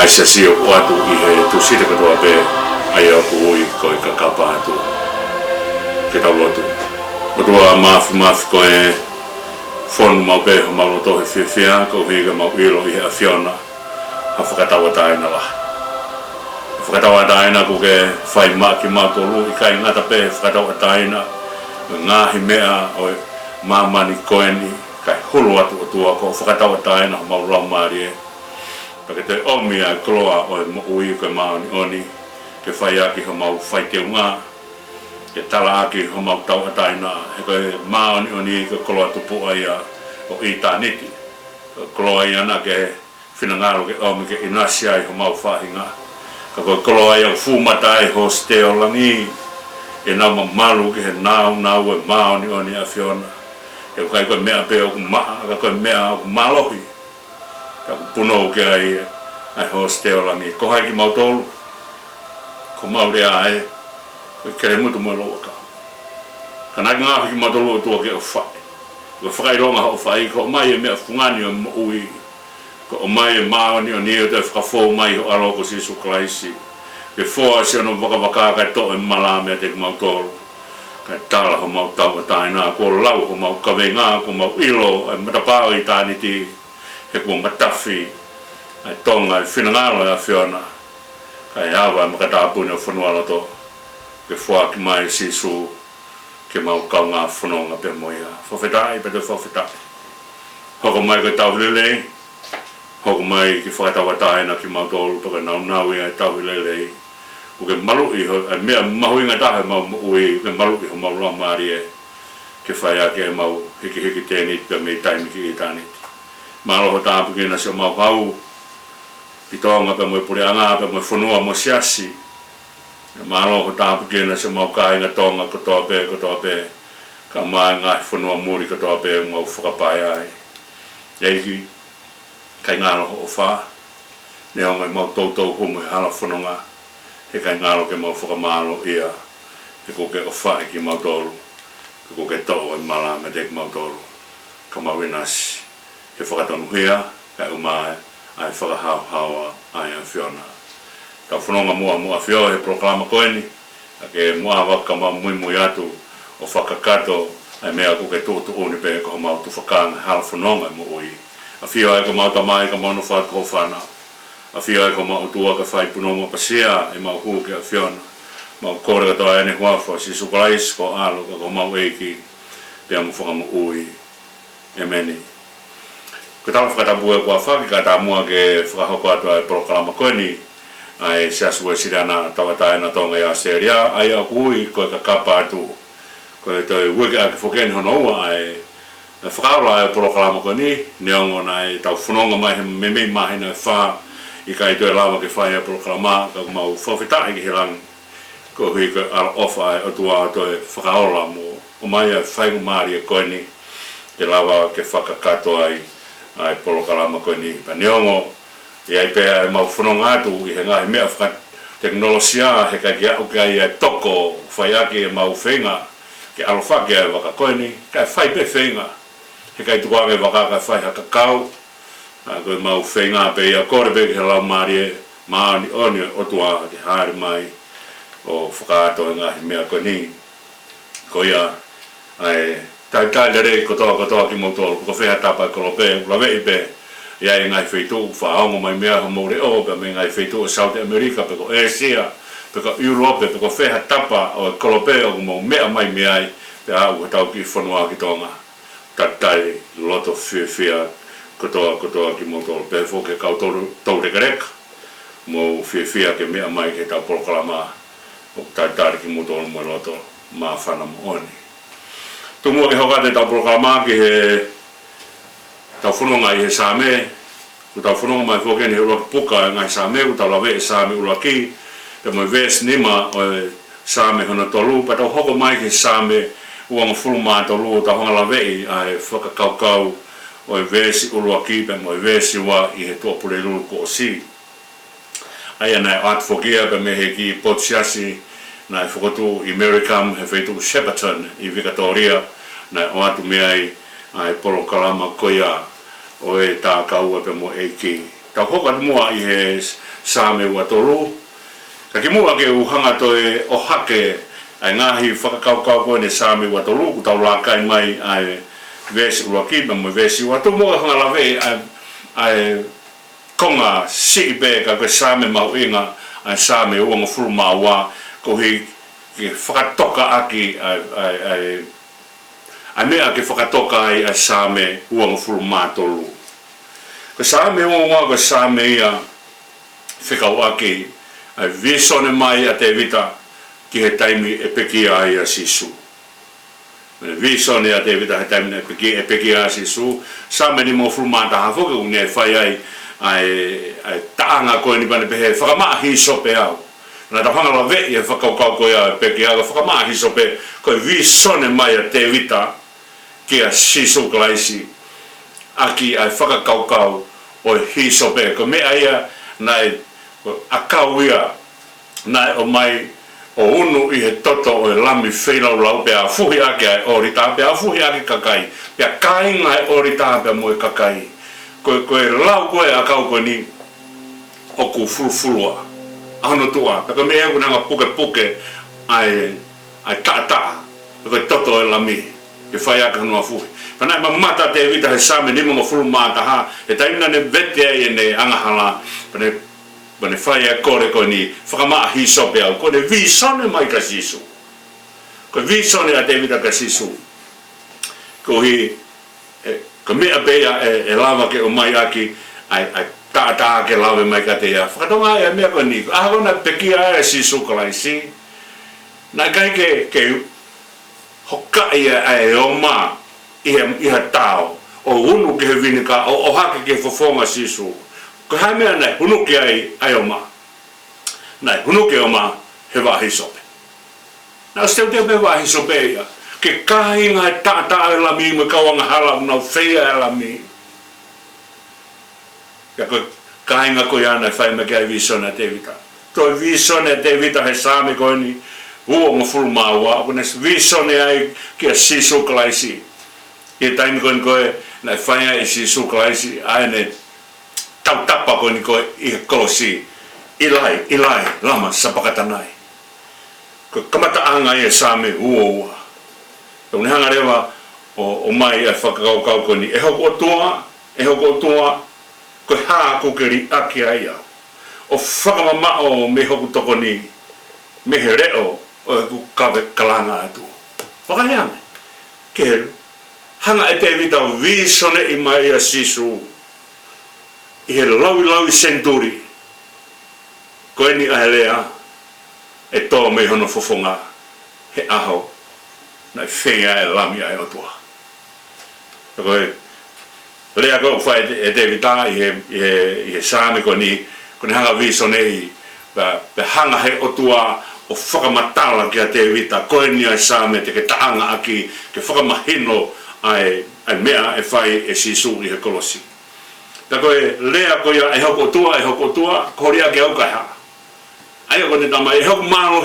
se sio watu i he tu sita katoa pe ai au kui ko i kakapa tu ke tau lotu o tua mafi ko e fon mau pe mau loto he fia ko higa mau ilo i a fiona a whakatawa taina la whakatawa taina ko ke whai maki mau tolu i kai ngata pe whakatawa taina ngahi mea o mamani koeni kai hulu atu o tua ko whakatawa taina mau lau maari e Pake te omi a kloa o mo ui ko maoni oni ke whai aki ho mau whai te unga ke tala aki ho mau tau ataina e koe maoni oni ko kloa tupu ai a o i tāniti kloa i ana ke whinangaro ke omi ke inasi ai ho mau whahinga ka koe kloa i au fumata ai ho steo langi e nau malu ke he nau e maoni oni a whiona e kai koe mea pe o maa ka koe mea o malohi ka puno ke ai hosteo la ni ko hai ki mau tolu ko mau rea ai ko kere mutu mo lo ka kana nga ki mau tolu to ke fa ko fa ro nga fa ko mai me fungani o ui ko mai ma ni o te fa fo mai o alo ko si su klaisi ke fo se no vaka ka to e mala me te mau tolu ka tala ho mau tau taina ko lau ho mau ka venga ko mau ilo e mata pa i tani ti he kua matafi ai tonga i whinangalo a whiona kai hawa e makatapuni o whanuala to ke whua ki mai sisu ke mau kau ngā whanonga pe moia whawhetai pe te whawhetai hoko mai koe tauhilelei hoko mai ki whakatawa taina ki mau tolu paka nau i ai tauhilelei u ke malu i ho ai mea mahuinga tahe mau ui ke malu i ho mau roa maari e ke whai ake mau hiki tēni pe mei taimi ki i tāniti malo tapu ki na se mau hau pitonga pe mo pureanga pe mo fonua mo siasi malo tapu ki na se mau kai na tonga ko to pe ka mai nga fonua muri ko to pe mo whakapai ai yeki kai ngalo o fa ne o mo toto humo hala fononga he kai ngalo ke mo whakamalo ia ke ko ke o fa ki mo tolu ke ko ke to e mala me dek mo tolu ka ma winasi he whakatonu hea, kai umae, ai whakahau ai a whiona. Ka whanonga mua whio he proklama koeni, a ke mua waka ma mui atu o whakakato ai mea ko ke tūtu uni pe ko mau tu whakanga hala whanonga mo ui. A whio ai ko mau tamai ka mono whako whana. A whio ai ko mau tua ka whai punonga pasia e mau hu ke a whiona. Mau kore katoa ene huafo si sukalais ko alo ka ko mau eiki pe amu whaka mo ui. E meni. Ko tau whakatabua kua whaki ka tā mua ke whakahoko atu ai proklama koeni ai siasua sirana tawataina tonga i Australia ai a kui koe ka kapa atu koe toi wiki ake whokeni hono ua ai whakaura ai proklama koeni neongo nai tau whanonga mai he meme mahi nai wha i kai toi lawa ke whai ai proklama ka mau whawhitai ki he rangi ko hui koe ala ofa ai o tua toi whakaura mo o mai ai whaigu maari e koeni ke lawa ke whakakato ai ai polokalama koeni pa neongo i ai pea e mau whanonga atu i he ngahi mea whakat teknolosia he kai kia ukai ai toko whaiaki e mau whenga ke alofaki ai waka koeni kai whai pe whenga he kai tukuange waka kai whai haka kau koe mau whenga pe ia kore pe ke lau maari e maani oni o tua ke haere mai o whakaato e ngahi mea koeni ko ia ai tai lere kotoa ki motor ko whea tapa ko lope la vei pe ia e ngai feitu whaongo mai mea ho more o pe me ngai feitu o South America pe ko Asia pe ko Europe pe ko whea tapa o kolope o mo mea mai mea pe au tau ki whanua ki tonga tatai loto whia kotoa ki motor pe fo ke kau tau rekarek mo whia ke mea mai ke tau proklama o tatai ki motor mo loto ma whana mo oni Tumua ke hokate tau proklama ki he tau whanonga i he Same ku tau whanonga mai whokeni he ula puka ngai Same ku tau lawe e Same ula ki pe moi ves nima o Same hona tolu pa tau hoko mai ki Same uanga fuluma tolu tau honga lawe i a he whakakaukau o vesi ula ki pe moi vesi wa i he tuapure lulu ko o si aia nai atfokia pe me he ki potsiasi na e whakatu i Mericam he whaitu Shepparton i Victoria na o atu mea ai polokalama koia o e tā kaua pe mo eiki ta hoka mua I he same ua tolu ka ki mua ke uhanga toe o hake ai ngahi whakakaukau koe ne same ua tolu ku tau lakai mai ai vesi ua ki mo vesi ua tu mua hanga lawe ai konga si be ka koe same mau inga ai same ua ngafuru maua ko hi ke whakatoka aki ai mea ke whakatoka ai same ua ngafuru matolu ko same ua ko same ia whikau aki ai visone mai a te vita ki he taimi e peki ai a sisu. Visone a te vita he taimi e peki ai a sisu. Same ni mo frumata hafo ke unge whai ai taanga koe ni pane pehe whakamaa hisope au. Nā ta whangala vei e whakaukau koe a peki au whakamaa hisope koe visone mai a te vita ki a sisu klaisi. Aki ai whakakaukau o hisope. Ko mea ia nai a kauia nai o mai o unu I he toto o lami whenau lau pia fuhi ake ai orita pia fuhi ake kakai pia kainga ai orita pia moe kakai koe lau koe a kau koe ni o ku furufurua ano tua pia me egu nanga puke ai taa koe toto o lami ke whai ake hanua fuhi panai mamata te vita he same ni mga furu mata ha e taimina ne vete ai ne angahala Bane whai a kore ko ni whakamaa hisope au, ko ne visone mai ka sisu. Ko visone a te vita ka sisu. Ko hi, ko mea bea e lava ke o mai aki, ai taa ke lawe mai ka te ia. Whakatonga ai a mea ko ni, aho na pekia ai a sisu ka lai si. Nā kai ke hoka ia ai o ma, iha tau, o unu ke he vinika, o hake ke fofonga sisu. Ko hai mea nei, hunuki ai o ma. Nei, hunuki o ma, he wahi sope. Nā steu te me wahi sope ia. Ke kahinga e tātaa e lami, me kawanga hala unau whea e lami. Ka koe kahinga koe ana e whai me kia visone te vita. Toi visone te vita he same koe ni, ua ngafuru maua, kone visone ai kia sisu klaisi. Ke taimi koe ni koe, nei whai ai sisu klaisi, ai ne tau tapa ko ni ko I kolosi ilai lama sapakatanai ko kamata anga I same ua ko ni hanga rewa o mai ai whakakau ko ni e hoko tua ko ha ko keri aki ai o whakamama o me hoku toko ni me he reo o ku kawe kalanga atu whakayame ke hanga e te vita o visone I mai a sisu I he lawi senturi koe ni ahelea e tō me hono fofonga he aho na whenga e lami ai o tua. Koe lea koe whai e te vita I he same ko ni hanga viso nei pe hanga he o tua o whakamatala ki a te vita koe ni ai same te ke taanga aki ke whakamahino ai mea e whai e sisu I he kolosi. Ta koe lea koe e hoko tua, korea ke auka ha. Ai ko ne tama e hoko malo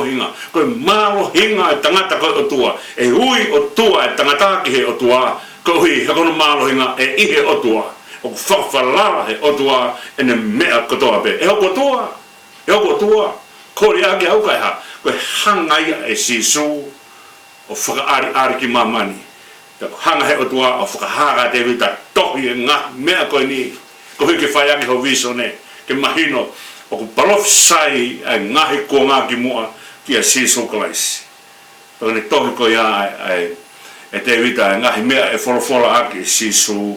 hinga. Koe malo hinga e tangata koe o tua. E ui o tua e tangata ki he o tua. Koe hui hakono malo hinga e ihe o tua. O ku whakawhalala he o tua e ne mea kotoa pe. E hoko tua, korea ke auka ha. Koe hangaia e sisu o whakaari ki mamani. Hanga he o tua o whakahara te vita tohi e ngā mea koe ni ko hiki whaiaki ho visone ke mahino o ku palof sai ai ngahi ko ngā ki mua ki a sisu kalaisi. Tō ni tohi ko ia e te vita e ngahi mea e wholofola aki sisu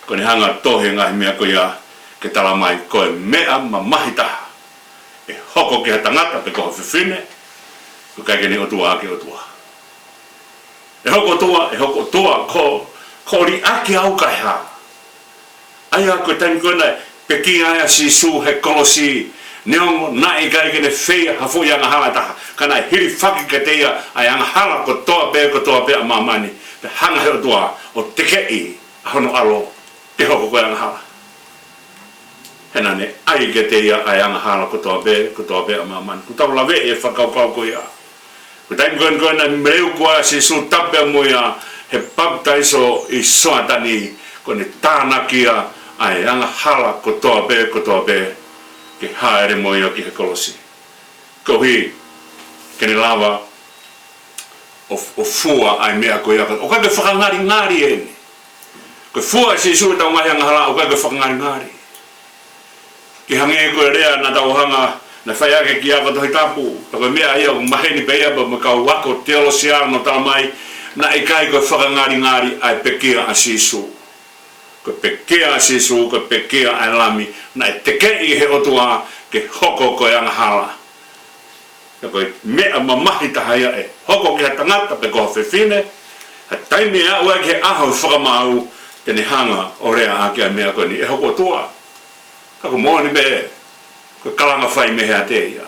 ko ni hanga tohi ngahi mea ko ia ke tala mai koe mea ma mahitaha e hoko ki ha tangata pe koho whiwhine ko kai ke ni o tua aki o tua. E hoko tua ko ri aki au kai ha. Ai a ko tani kona peki ai a sisu he kolosi neongo nai kai kene whea hafo i anga hala taha. Kana hiri whaki ka teia ai anga hala ko toa pe a mamani. Pe hanga he o tua o teke I a hono alo te hoko koe anga hala. Hena ne ai ka teia ai anga hala ko toa pe a mamani. Ku tau lawe e whakaukau ko ia. Ko taimi koe na mereu kua sisu tape moia he baptaiso I soatani ko ne tānakia ai anga hala kotoa be ke haere moia ki he kolosi ko hi kene lava o fua ai mea ko ia o ka ke whakangari e ko fua si su tau mai anga hala o ka ke whakangari ki hange ko rea na tau hanga na whaia ke kia ko tohi tapu ko mea ia o maheni beia ba makau wako teolo siano tau mai na ikai ko whakangari ai pekia asisu ko pekia asisu ko pekia ai lami na teke i he otua ke hoko ko anga hala ko mea mamahi tahaya e hoko ki ha tangata pe ko whewhine ha taimi a ua ke aho whakamau tene hanga o rea a kia mea ko ni e hoko tua kako mōni be ko kalanga whai mehea te ia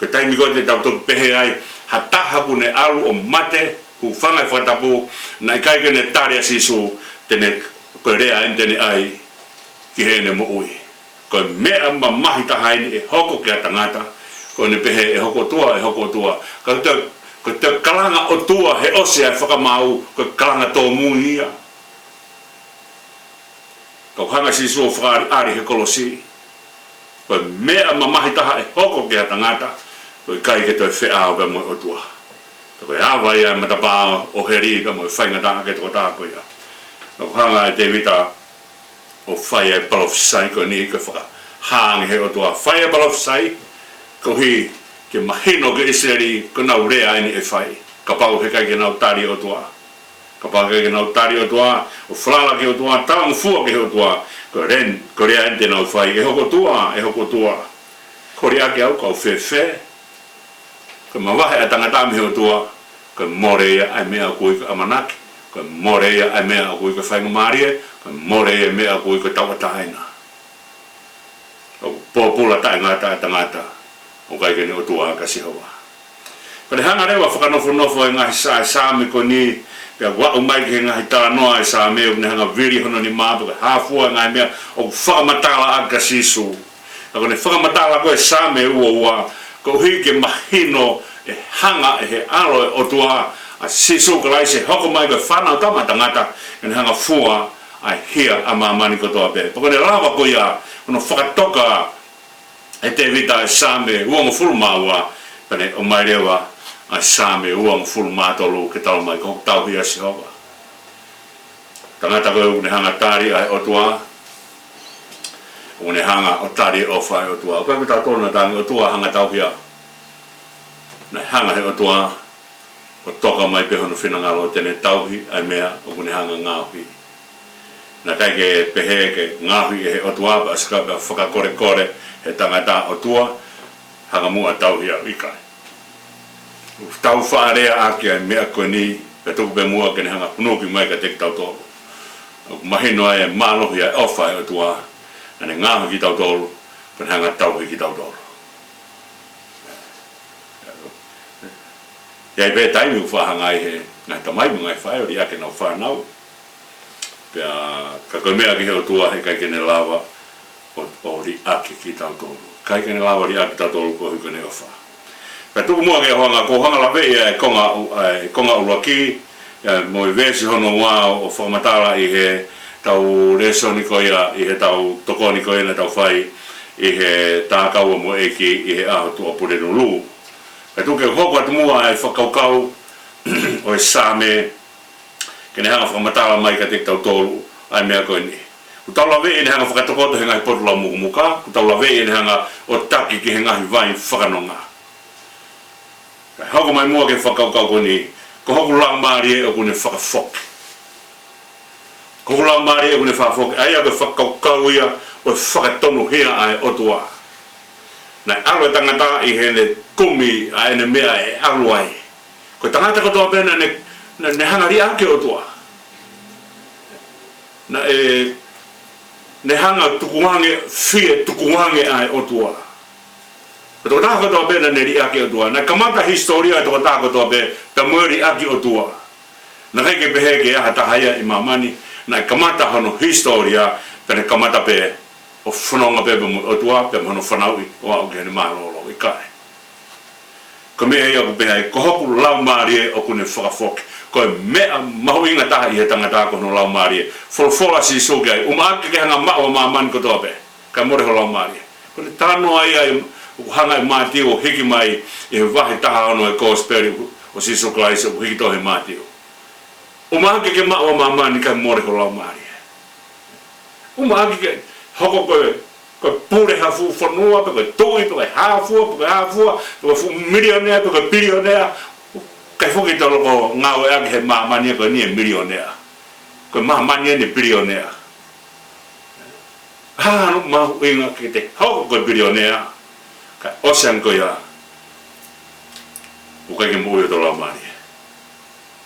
ko taimi ko te tau toku pehe ai ha taha pune alu o mate hu whangai whatapu na ikai kene tarea sisu tene ko rea tene ai ki hene mo ui ko mea mamahi tahaini e hoko ki a tangata ko ne pehe e hoko tua ko te kalanga o tua he ose ai whakamau ko kalanga tō muni ia ko hanga sisu o whakari ari he kolosi ko mea mamahi taha e hoko ki a tangata ko ikai ke toi whea o mo o tua ko e awa ia matapa o heri ka mo whainga tanga ke toko tāko ia ko hanga e te vita o whaia e palofisai ko ni ko whaka haangi he o tua whaia palofisai ko hi ke mahino ke iseri ko nau rea ini e whai ka pau he kai ke nau tari o tua ka pau ke nau tari o tua o whalala ke o tua talang fua ke o tua ko ren ko rea ente nau whai e hoko tua ko rea ke au kau whewhe ko mawahe a tangatami he o tua ko more ia ai mea kui ko amanaki ko more ia ai mea kui ko whainga marie ko more ia mea kui ko tawataina o popula tangata o kai kene o tua kasi hawa ko le hanga rewa whakanofo e ngahi saami ko ni pia wa umai ke ngahi tala noa e saami e ne hanga viri hono ni mapu ka hafua ngai mea o whakamatala a kasi su ko ne whakamatala ko e saami ua ko hui ke mahino e hanga e he alo o tua a sisu ka lai se hoko mai ka whanau tama tangata e hanga fua ai hia a mamani ko toa pe poko ne lava ko ia kono whakatoka e te vita e same uongo fulmaua pane o mai rewa a same uongo fulmatolu ke tau mai ko tau hia si hova tangata ko ne hanga tari ai o tua une hanga o tari o whai o tua. Koe mita tōna tangi o tua hanga tauhia. Nei hanga he o tua o toka mai pehono whinangalo tene tauhi ai mea o kune hanga ngāhui. Na kai ke pehe ke ngāhui e he o tua pa askapa whakakore kore he tangata o tua hanga mua tauhia ikai. Tau whaarea ake ai mea koe ni pe tuku pe mua kene hanga punuki mai ka teki tau tōru. Mahino ai e mālohi ai ofa e o tua ane ngāhu ki tau tōru, pen hanga tauhi ki tau tōru. Iai pē taimi u whahanga i he, ngai tamai mu ngai whae ori ake nau whanau. Pea, ka koe mea ki heo tua he kai kene lawa o ri ake ki tau tōru. Kai kene lawa ri ake tau tōru ko hui kone o wha. Pea tuku mua ke hoanga, ko hanga lawe ia e konga uruaki, mo i vesi hono wā o whamatala i he tau reso ni koia, i he tau toko ni koia na tau whai, i he tākaua mo eki, i he aho tua purenu lū. E tuke hoko atu mua e whakaukau o e sāme, kene hanga whakamatala mai ka tek tau tōru, ai mea koe ni. Ku tau lawe e ne hanga whakatokoto he ngahi potula mukumuka, ku tau lawe e ne hanga o taki ki he ngahi vai whakanonga. Kai hoko mai mua ke whakaukau koe ni, ko hoku lang maari e o kune whakafoki. Ko hoku lang maari e o kune whakafoki, ai ake whakaukau ia o whakatonu hea ai otua. Nai alo e tangata i he ne kumi a ene mea e alo ai. Ko tangata kotoa pēna ne hangari ake otua. Na e ne hanga tukuhange, fie tukuhange ai otua. Ko tō tāko tō pēna ne ri ake otua. Na kamata historia tō tāko tō pē, ta mueri ake otua. Na heike peheke aha tahaya i mamani, na kamata hono historia, pēne kamata pē, o whanonga pepe mo otua, pe mono whanaui, o au ke hene mahalolo i kai. ko me ia ko pe ai ko hoku lau marie o kune whakafoki ko me mahu inga taha i he tangata ko no lau marie fola si so gai ake ke hanga mao man ko tope ka more ho lau marie ko le tano ai hanga mati o hiki mai e wahi taha ono e kosperi o si so klai so hiki to he mati o ake ke mao man ka more ho lau marie ake ke hoko ko pure ha fu fonua ko toi ko ha fu ko fu millionaire ko billionaire kai fu ki to ko ngao ya ke mani ko ni millionaire ko mani ni billionaire ha no ma inga ke te ho ko billionaire ka ocean ko ya o kai ke mo yo to la mani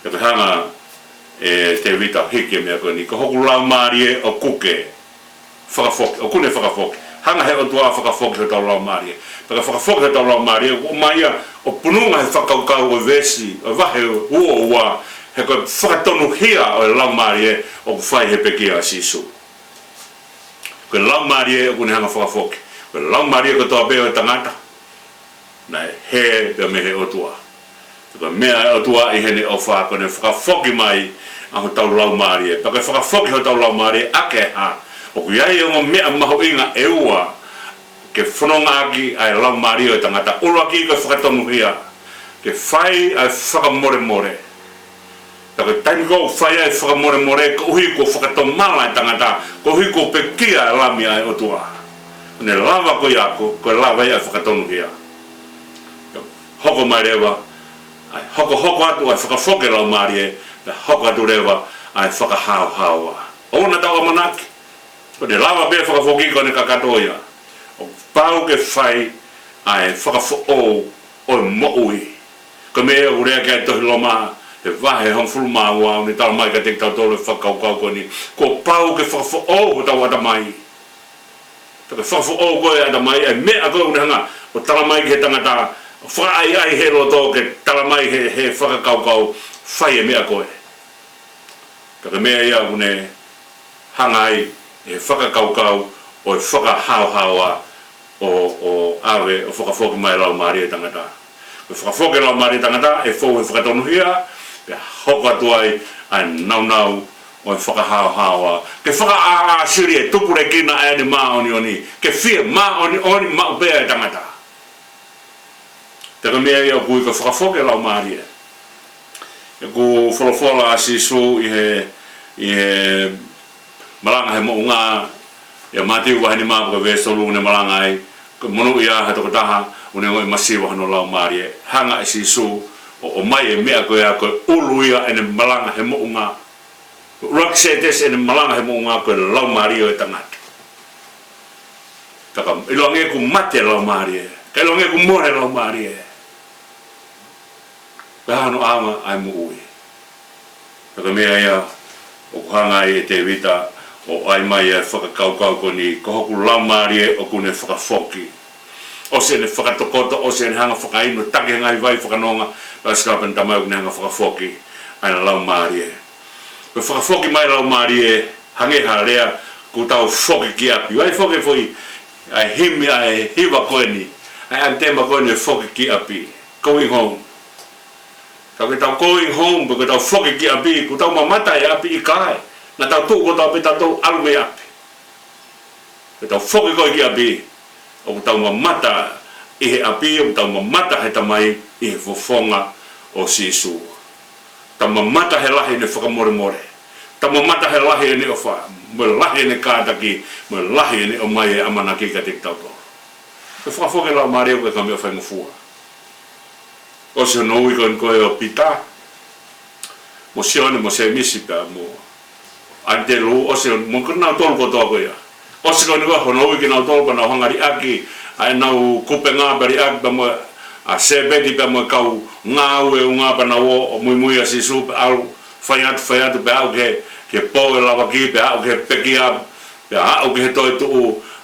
ko hanga te vita hiki me ko ni ko ho la mani o kuke whakafoki, o kune whakafoki. Hanga he o tua whakafoki he tau lau maria. Paka whakafoki he tau lau maria, o maia, o pununga he whakaukau o vesi, o wahe ua, he koe whakatonu hia o lau maria, o whai he peki a sisu. Koe lau maria, o kune hanga whakafoki. Koe lau maria ko toa peo e tangata. Nai he pia me he o tua. Koe mea o tua i hene o whakone whakafoki mai, a ho tau lau maria. Paka whakafoki he tau lau maria, ake ha. O ku iai o mea maho inga e ua ke whanonga aki ai lau mario e tangata ura ki ka whakatonu hia ke whai ai whakamore ta ke taimi ko whai ai whakamore ko uhi ko whakatomala e tangata ko uhi ko pekia e lami ai o tua ne lava ko iako ko lava ai whakatonu hia hoko mai rewa ai hoko atu ai whakafoke lau marie hoko atu rewa ai whakahau o na tau manaki ko de lava be whakafoki ko ne kakatoia o pau ke whai ai whakafo o moui ko me o rea kia tohi loma e wahe hon fulma ua ni tala mai ka te tau tole whakaukau ko ni ko pau ke whakafo o tau ata mai ta ke whakafo o ko e ata mai e mea ko unehanga o tala mai ke tangata whaai ai he roto ke tala mai he whakaukau whai e mea koe ka ke mea ia une hangai e whakakaukau o e whakahauhaua o awe o whakafoki mai lau maari e tangata. O whakafoki lau maari e tangata e fōu e whakatonuhia pe hoko atu ai nau o e whakahauhaua. Ke whakaasiri e tupure kina e ni maa oni ke whia maa oni maa upea e tangata. Taka mea ia kui ka whakafoki lau maari e. E ku wholofola asisu i he malanga he mounga ya mati wa ni ma ko ve solu ne malanga ai ko monu ia ha to taha une o masiwa no lau marie hanga si su o mai e mea ko ya ko uluia ene malanga he mounga rock setes ene malanga he mounga ko lau marie e tangata taka ilonge ku mate lau marie ka ilonge ku more lau marie ka no ama ai mu ui taka mea ia o hanga e te vita o ai mai e whakakaukau ko ni ko hoku lau marie o kune whakafoki o se ne whakatokoto o se ne hanga whakaino take ngai vai whakanonga la skapen tamau ne hanga whakafoki ai lau marie ko whakafoki mai lau marie hange harea ku tau foki ki api ai foki foi ai himi ai hiwa koe ni ai antema koe ni foki ki api going home ka tau going home ko tau foki ki api ku tau mamata e api i kai na tau tu ko tau pita tau alume api ko tau foki ko ki api o tau mamata i he api o tau mamata he tamai i he fofonga o sisu tau mamata he lahi ne whakamore tau mamata he lahi ne o wha mo lahi ne kātaki mo lahi ne o mai e amanaki ka te tau tau ko whakafoki lau maare o ka mea whainga fua o se no i ko e o pita mo sione mo se misi pa mo ante lu o se mo kuna tol ko to ko ya o se ko ni ho no ki na tol ko na hangari aki ai na kupe nga bari ak ba mo a se bedi ba mo kau nga we nga pa na o muy asi su al fayat ba o ke po la wa ki ba o ke pekia ba o ke to tu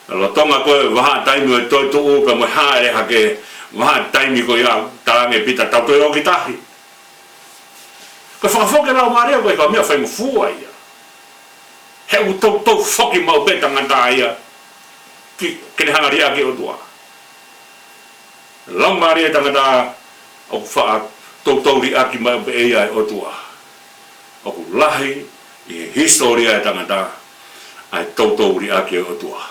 lo tonga ko va tai mo to tu ba mo ha e ha ke va tai mi ko ya ta me pita ta to yo ki tahi ko fa fo ke la mare ko ka mi fa mo fu ai he u to foki mau beta ngata ia ki ne hangari aki o tua lau mare tangata o wha tautori aki mai pe e ai o tua. O ku lahi i historia e tangata ai tautori aki o tua.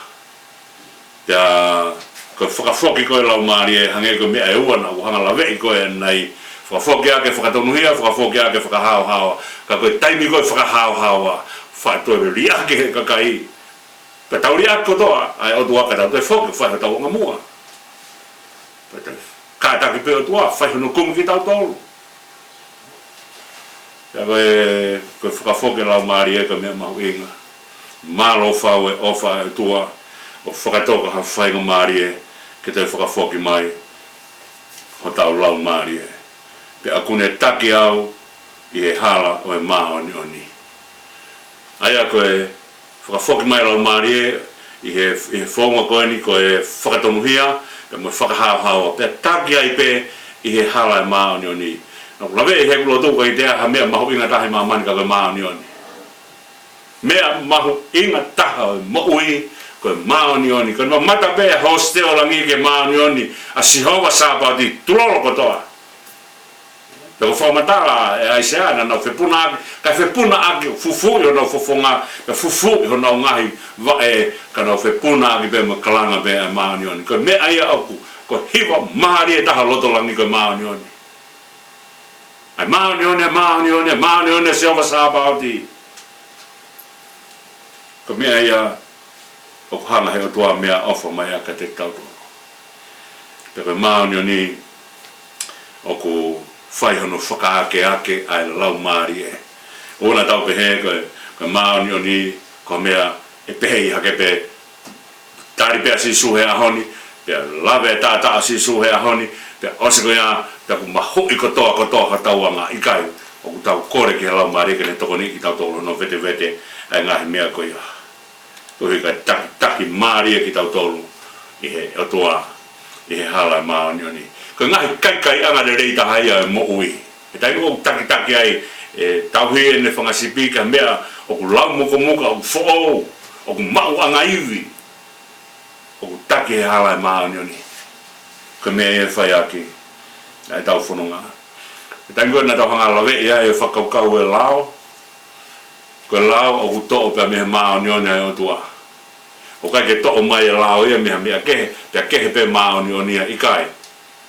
Tia ko whakafoki koe lau maari e hange ko mea e uana o hanga lawe i koe nei whakafoki ake whakatonuhia, whakafoki ake whakahao-hawa, ka koe taimi koe whakahao-hawa, whaetoe ri ake he kakai. Pe tauri ake kotoa, ai o tua ka tau te whoki, whae tau onga mua. Pe te kātaki pe o tua, whae hono kumu ki tau tolu. Ia koe whakafoki lau maari e ka mea mahu inga. Malo whau e ofa e tua, o whakatoka ha whainga maari e, ke te whakafoki mai, ho tau lau maari e. Pe akune taki au i e hala o e maa oni oni. Aia koe whakafoki mai lau maari e i he whonga koe ni koe whakatonuhia pe mo whakahao-hao pe taki ai pe i he hala e maa oni oni. Nau lawe e he kulo tuka i tea ha mea mahu inga tahi maa manika koe maa oni oni. Mea mahu inga taha o mo ui koe maa oni oni. Koe ma mata pe hosteo langi ke maa oni oni a sihova sāpati tulolo kotoa. Pero whamatala e aisea na nau whepuna ake, kai whepuna ake fufu i honau fofonga, ka fufu i honau ngahi wa e ka nau whepuna ake pe ma kalanga pe a maani oni. Ko me aia aku, ko hiwa maari e taha lotolangi ko maani oni. Ai maani oni, maani oni, maani oni se ova sāpauti. Ko me aia, o hana he o tua mea ofa mai aka te tautu. Pero maani oni, o ku whai hono whakaake ake ai lau maari e. Ona tau pehe koe maoni oni, ko mea e pehe i hake pe tari pea si suhe ahoni, pea lawe tātaa si suhe ahoni, pea osiko ia, pea ku mahui kotoa hatauanga ikai, o ku tau kore ki he lau maari ke ne toko ni ki tau tolo no vete vete ai ngahi mea ko ia. Tuhi kai taki maari e ki tau tolo i he otua, i he hala maoni oni. Ko ngahi kai anga de reita haia e mo ui. E tai o taki ai e tauhi e ne whangasipi ka mea o ku lau muka o ku fo'o, o ku mau anga iwi. O ku taki he hala e maani oni. Ko mea e whai aki. Ai tau whanonga. E tai na tau hanga lawe ia e whakaukau e lao. Ko lao o ku to'o pia mehe maani oni ai o tua. O kai ke to'o mai e lao ia meha mea kehe, pia kehe pe maani oni ai ikai.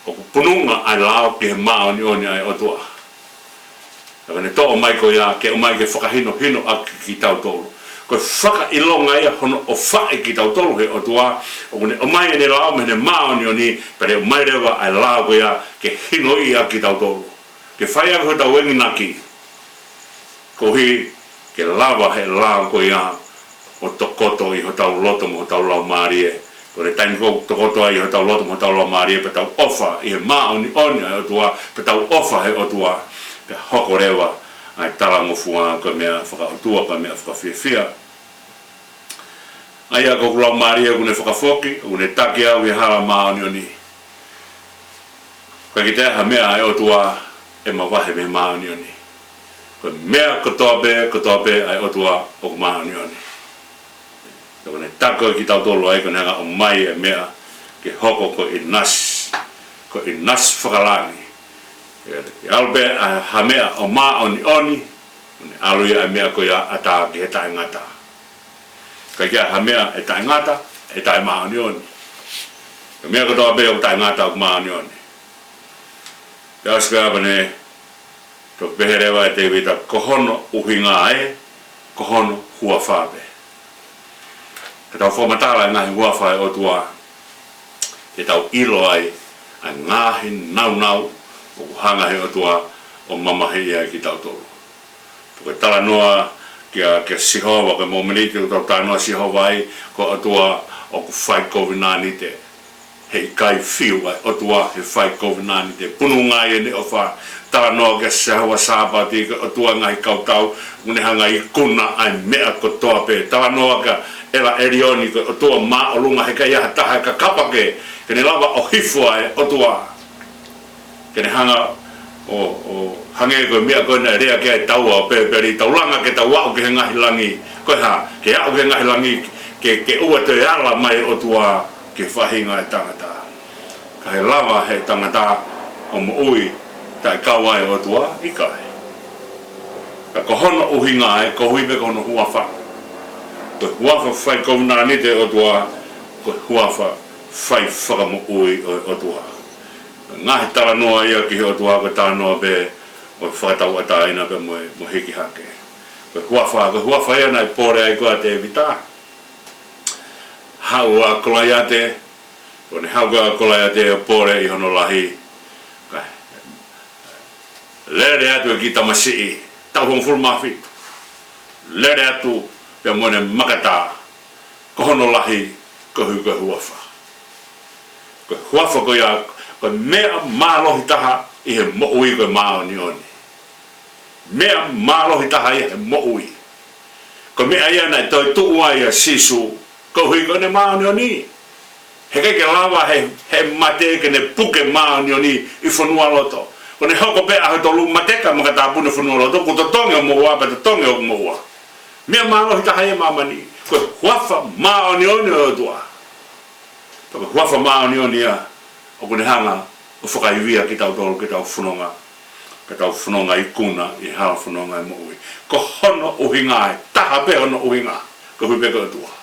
O ku pununga ai lao ki he maa oni oni ai otua. Taka ne to'o mai ko ia ke o mai ke whakahino aki ki tau tolu. Ko whaka ilonga ia hono o whae ki tau tolu he otua. O kune o mai ne lao me ne maa oni oni, pere o mai rewa ai lao ko ia ke hino i aki tau tolu. Ke whai ako tau wengi naki. Ko hi ke lava he lao ko ia o tokoto i ho tau loto mo tau lau maari e. Ko le taimi ko tokotoa i ho tau loto mo tau lau maari e pe tau ofa i he maa oni oni ai otua, pe tau ofa he otua, pe hoko rewa ai talangofuanga ko mea whakaotua ka mea whakawhiawhia. Aia ko lau maari e kune whakafoki, kune taki au i hala maa oni oni. Ko ki te ha mea ai otua e mawahe me maa oni oni. Ko mea kotoa pe ai otua o maa oni oni. Ko ne tako ki tau tolo ai ko ne o mai e mea ke hoko ko i nas whakalangi. Ke albe a ha mea o maa oni oni, ne alu ia e mea ko ia ata ki he tae ngata. Ka kia ha mea e tae ngata, e tae maa oni oni. Ka mea kotoa be o tae ngata o maa oni oni. Te aska apa ne, to peherewa e te vita kohono uhinga ai, kohono hua whape. Ka tau whamatala e ngahi huawhai o tua, te tau ilo ai, a ngahi nau o hanga he o tua o mamahi ia ki tau tolu. Puke tala noa kia sihova, ke momeniti o tau tānoa sihova ai, ko o tua o ku whai COVID-19 te. Hei kai whiu ai o tua he whai COVID-19 te. Punu ngai e ne o wha, tala noa kia sihova sāpati, o tua ngahi kautau, unehanga i kuna ai mea ko toa pe. Tala noa kia ela erioni ko tua ma o lunga he kai aha taha ka kapake ke ne lava o hifua e o tua ke ne hanga o hange ko mea ko na rea ke tau o peperi tau langa ke tau au ke ngahi langi ko ha ke au ke ngahi langi ke ua te ala mai o tua ke whahinga e tangata ka he lava he tangata o mo ui tai kawai o tua i kai. Ka ko hono uhinga e ko hui me kono huafa. Ko huafa whai kou nani te o tua, ko huafa whai whaka mo ui o tua. Ngahi tala noa ia ki o tua ko tala noa be o whakatau ata ina pe mo hiki hake. Ko huafa ia nai pore ai koa te vita. Hau a kolai ate, o ne hau a kolai ate o pore i hono lahi. Lere atu e ki tamasi, tau hong fulu mafi. Lere atu pe mo ne makata, ko hono lahi, ko hui ko huafa. Ko huafa ko ia, ko mea mālohi taha i he mo ui ko mao ni oni. Mea mālohi taha i he mo ui. Ko mea ia nai toi tuua ia sisu, ko hui ko ne mao ni oni. He keke lawa he mate ke ne puke mao ni oni i whanua loto. Ko ne hoko pe aho tolu mateka mga tāpuna whanua loto, ko to tonge o moua, pa to tonge o moua. Mea mālohi taha ia mamani, ko huafa mao ni oni o tua. Ko huafa mao ni oni ia, o kone hanga, o whakaiwia ki tau tolu, ki tau whanonga. Ka tau whanonga i kuna, i hala whanonga i moui. Ko hono uhinga e, taha pe hono uhinga, ko hui pe ko tua.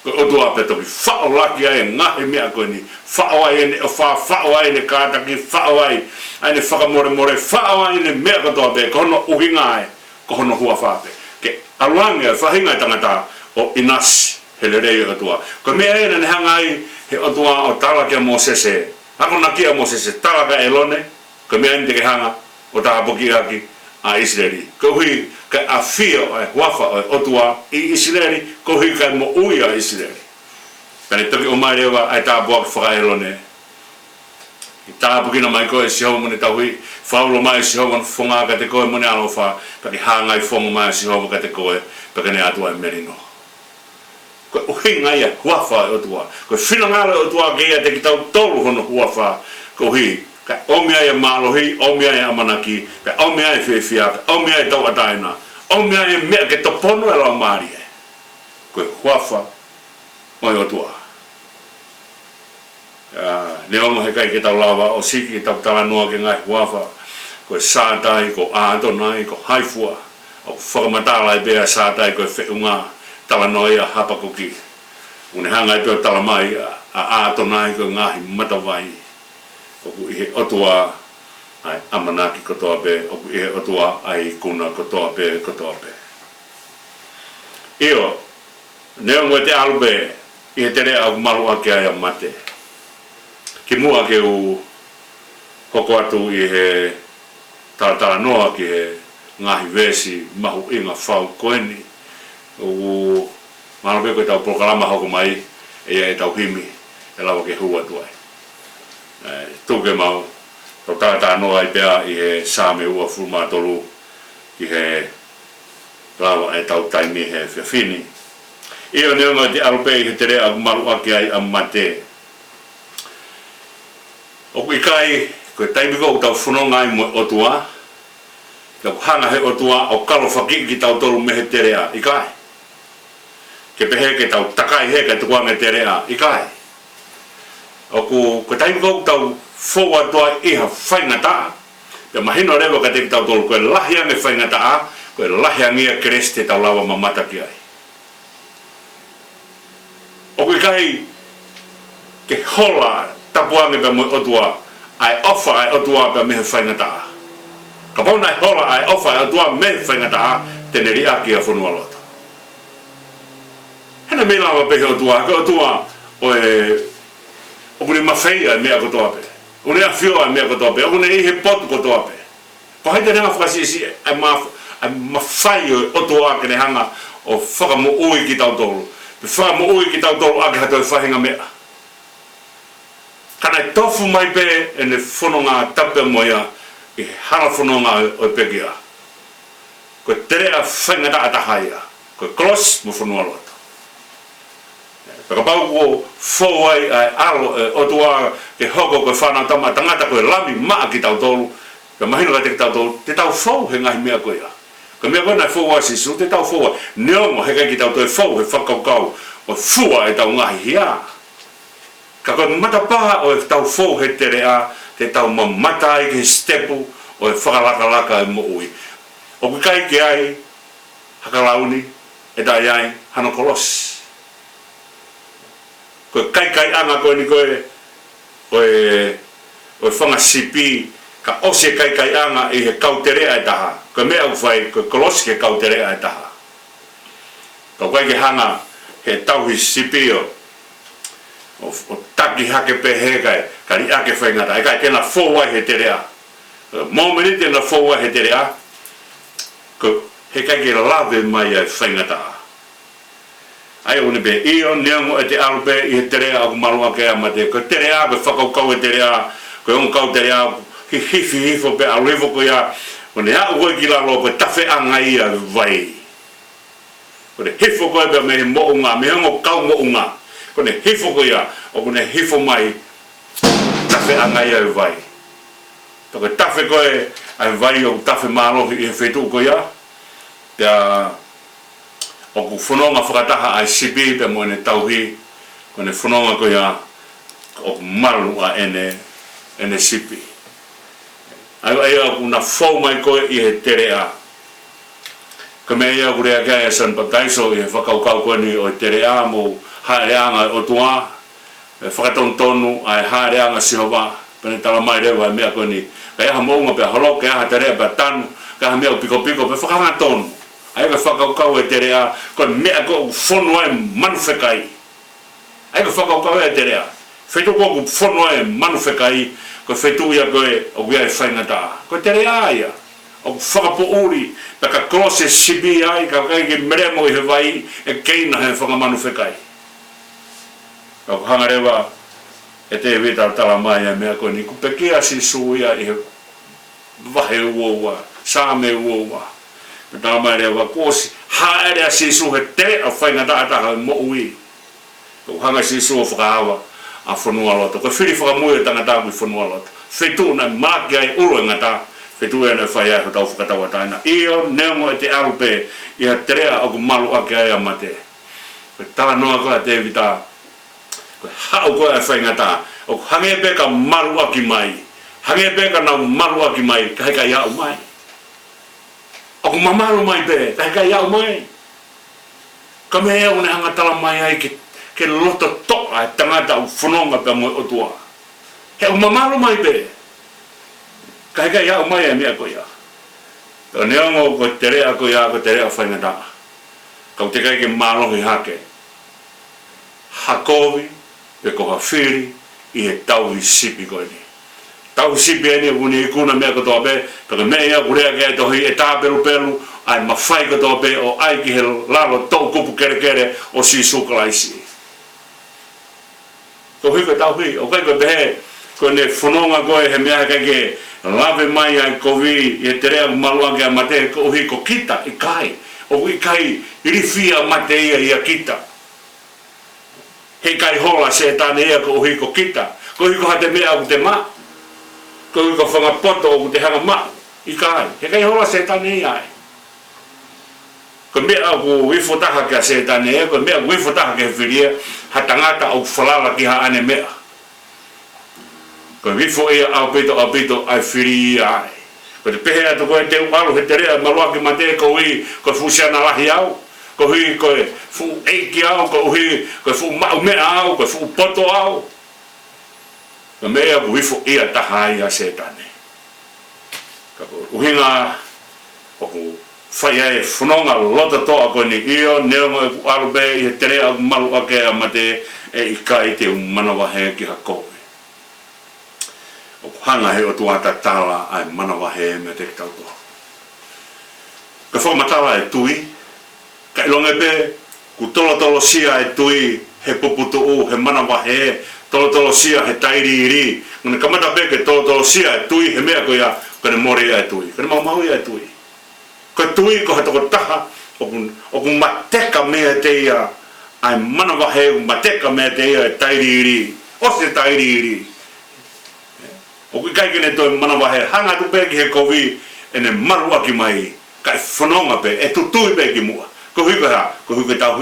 Ko otua pe toki whao laki ai ngahi mea koe ni whao ai ene o whao ai ne kātaki whao ai ai ne whakamore more whao ai ne mea katoa pe ko hono uhinga ai ko hono hua whape ke aluange ai whahinga tangata o inasi hele rei o tua ko mea ena ne hanga ai he o tua o talaka mo sese ako nakia mo sese talaka elone ko mea ene te hanga o tahapoki aki a Israeli ko hui ka afio ai wafa o tua i Israeli ko hui ka mo ui a Israeli kane toki o mai rewa ai tā buak whakaelone i tā pukina mai koe si hau mune tau hui whaulo mai si hau man whonga ka te koe mune alo wha paki hangai whonga mai si hau ka te koe paki ne atua e merino ko uhinga ia wafa o tua ko whinangare o tua ke ia te ki tau tolu hono wafa ko hui ka omia ia malohi, omia ia amanaki, ka omia ia whiwhia, ka omia ia tau ataina, omia ia mea ke topono e lau maari e. Koe huafa, moi o tua. Ne ongo he kai ke tau lawa o siki, tau tala noa ke ngai huafa, koe sātai, ko ātonai, ko haifua, o whakamatala i bea sātai, koe whiunga, tala noa ia hapakoki. Une hangai peo tala mai, a ātonai, koe ngahi matawai. Oku ihe otua ai amanaki kotoa pe, oku ihe otua ai kuna kotoa pe. Io, neo ngoi te alube, ihe tere au malu ake ai mate. Ki mua ke u hoko atu ihe tala noa ki he ngahi vesi mahu inga whau koeni. U malu pe koe tau prokalama hoko mai, e tau himi, e lawa ke hua tuai. Tuke mau tau tātā noa i pēa i he sāme ua fulma tolu ki he lawa e tau taimi he whiawhini. Io neonga te arupe i he tere a maru ake ai a mate. Oku i kai, koe taimi kou tau whanonga i mo otua, tau hanga he otua o kalo whaki ki tau tolu me he tere a, i kai. Ke pehe ke tau takai he ka tukuanga tere a, i kai. Oku ko taimi kou tau fowa toa iha whaingata pe mahino rewa ka te tau tolu koe lahiange whaingata koe lahiangia kereste tau lawa mamata ki ai. Oku i kai ke hola tapuange pe mo otua ai ofa ai otua pe mehe whaingata ka pauna ai hola ai ofa ai otua mehe whaingata teneri aki a whanua loto. Hena me lawa pe he otua, ka otua oe Oku ne mawhai mea kotoa pe. Oku ne awhio mea kotoa pe. Oku ne ihe potu kotoa pe. Ko haite renga whakasisi ai mawhai o toa ke ne hanga o whakamu ui ki tau tolu. Pe whakamu ui ki tau tolu ake hatoi whahinga mea. Kanai tofu mai pe e ne whanonga tape moia i hana whanonga o pekia. Ko tere a whaingata atahaia. Ko cross mo whanua loto. Ka pau ko fowai ai alo o tua ke hoko ko whanau tama tangata koe lami maa ki tau tolu ka mahino ka te tau tolu te tau fou he ngahi mea koe a ka mea koe nai fowai sisu te tau fowai neongo he kai ki tau toi fou he whakaukau o fua e tau ngahi hia ka ko mata pa o tau fo he tere a te tau mamata ai ke stepu o e whakalaka mo ui. O kai ke ai hakalauni e dai ai hano kolos. Ko kai anga ko ni koe o whanga sipi ka ose kai anga i he kauterea e taha. Ko mea u whai ko kolos ke kauterea e taha. Ko kai ke hanga he tauhi sipi o taki hake pe he kai ka li ake whaingata. E kai tena fōwai he terea. Mōmeni tena fōwai he terea. Ko he kai ke lawe mai ai whaingata. Ai o be io neongo e te arupe i he terea aku malua ke amate. Ko terea ko whakaukau e terea. Ko on kau terea ki hifo pe aurivo ko ia. Ko ne a ue ki lalo ko tawhi anga ia vai. Ko ne hifo ko e me mo unga, me hongo kau mo unga. Ko ne hifo ko ia, o ko ne hifo mai tawhi anga ia vai. Ko tawhi ko e ai vai o tawhi mālohi i he whetu ko ia. Pea o ku whanonga whakataha ai sipi pe mo ne tauhi. Ko ne whanonga ko ia o ku maru a ene sipi. Ai aku na fau mai koe i he terea. Ka mea ia ku rea kia e San Pataiso i he whakaukau koe ni o terea mo haereanga o tua. E whakatontonu ai haereanga sihowa. Pene tala mai rewa e mea koe ni. Ka iaha mounga pe holo, ka iaha terea pe tanu. Ka iaha mea o piko pe whakahatonu. Ai ka whakaukau e terea. Koe mea koe u whonua e manufekai. Ai ka whakaukau e terea. Whetu koe ku whonua e manufekai. Ko whetu ia koe o kia e whaingata. Ko tere aia. O whakapo uri. Pa ka klose sibi ai. Ka kai ke meremo i he vai. E keina he whakamanu whekai. Ka hangarewa. E te vita tala mai a mea koe ni. Ku pekia si suia i he vahe uoua. Same uoua. Ka tala mai rewa. Kosi haere a si su he te a whaingata ataha mo ui. Ka hanga si su o whakahawa. A whanua loto. Ko whiri whakamui e tangata kui whanua loto. Whetu na maki ai uro e ngata. Whetu e na whai ai hotau whakatawa taina. Io neongo e te arupe i ha terea o ku malu ake ai amate. Ko tala noa koe a te vita. Ko hau koe a whai ngata. O ku hange peka malu aki mai. Hange peka na malu aki mai. Ka heka iau mai. O ku mamalu mai pe. Ka heka iau mai. Ka mea une hanga tala mai ai ke loto toa e tangata u whanonga pe moe o tua. He u mamalu mai pe. Ka heka ia o mai e mea ko ia. Ka neongo ko terea ko ia, ko terea whaingata. Ka te kai ke mālohi hake. Hakovi, pe ko hawhiri, i he tauhi sipi koe ni. Tauhi sipi e ni o kuni i kuna mea katoa pe, ka mea ia kurea ke tohi e tā peru peru, ai mawhai katoa pe o ai ki he lalo tau kupu kere kere o si sukalaisi. Ko hiko tauhi, o kai koe pehe, ko ne whanonga koe he mea kai ke lawe mai ai kovi, i he terea malua ke a mate, ko hiko kita, i kai. O i kai, irifia mate ia i a kita. He kai hola se tāne ia ko hiko kita. Ko hiko hate mea o te ma. Ko hiko whangapoto o te hanga ma. I kai, he kai hola se tāne ia ai. Ko mea o wifotaha ke a se tāne ia, ko mea wifotaha ke whiria, ha tangata au whalala ki ha ane mea. Ko wifo ia au pito ai whiri ai. Ko te pehe atu koe te uaru he te rea malua ki mate ko hui ko fusiana lahi au. Ko hui ko fu eiki au, ko hui ko fu mau mea au, ko fu poto au. Ko mea ko wifo ia taha ia se tane. Ka uhinga o ku whai e whanonga lota toa koe ni io, neongo e ku arube i he tere au malu ake a mate e i kai te manawa he ki hakowe. O ku hanga he o tuata tala ai manawa he me te tautoa. Ka whamatala e tui, ka ilonga pe ku tolo sia e tui he puputu u, he manawa he, tolo sia he tairi iri. Ngone kamata pe ke tolo sia e tui he mea ko ia, kone mori e tui, kone mau ia e tui. Ko tui ko hatoko taha o ku mateka mea te ia ai manawa he mateka mea te ia e tairi iri o se tairi iri o ku kai kene toi manawa he hanga tu peki he kovi ene maru aki mai kai whanonga pe e tu tui peki mua ko hui ko tau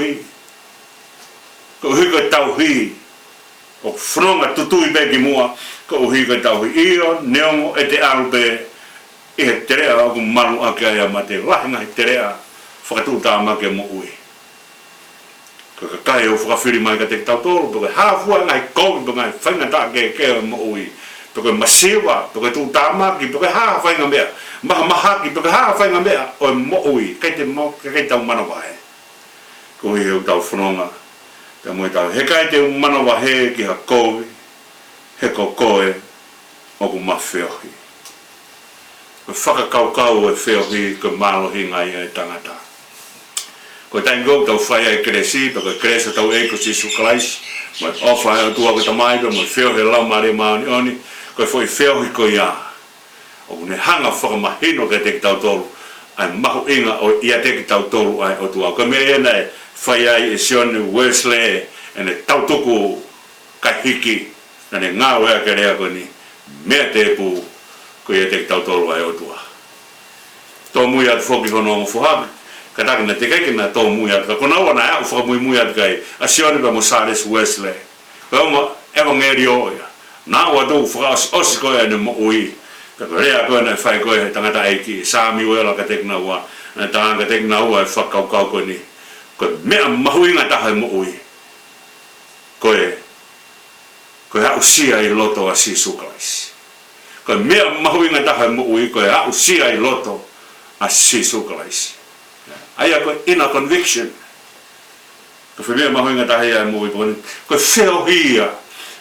hui o fronga tutui be ki mua ko uhi ko tau io neongo e te alupe i he terea o ku malu ake ai ma te lahinga he terea whakatuta ma ke mo ui ko ka kai o whakawhiri mai ka te tau tolu ko hafua ngai kou ko ngai whaingata ke mo ui ko masiwa ko tu tama ki ko ha whainga mea maha ki ko ha whainga mea o mo ui kai te mo kai tau manawa he ko i o tau fronga te mo tau he kai te manawa he ki ha kou he ko koe o ku mawheohi. Ko whakakaukau e wheohi ko mālohi ngai e tangata. Ko taingo tau whaia e kresi, ko kresa tau e ko Jesu Christ, mo ofa e o tua ko tamaipa, mo wheohi lau mare maoni oni, ko foi wheohi ko ia. O ne hanga whakamahino ke te tau tolu, ai mahu inga o ia te tau tolu ai o tua. Ko me ena e whaia e Sione Wesley, ene tau tuku kahiki, nane ngā wea ke rea ko ni mea te pu ko ia te tau tolu ai o tua. Tō mui atu whoki hono o whuhaka, ka takina te kaikina tō mui atu, ka kona wana e au whakamui mui atu kai, a Sione pa mo Sales Wesley. Ko oma ewa ngeri o ia, nā ua tō whakaos osi koe ane mo ui, ka rea koe na whai koe he tangata eiki, sāmi uela ka tekina ua, na tanga ka tekina ua e whakaukau koe ni, koe mea mahuinga taha mo ui, koe hau sia i loto a Jesu Christ. Koe mea mahuinga taha mo ui, koe hau sia i loto a Jesu Christ. Aia koe ina conviction. Koe mea mahuinga taha ia mo ui, koe wheohia.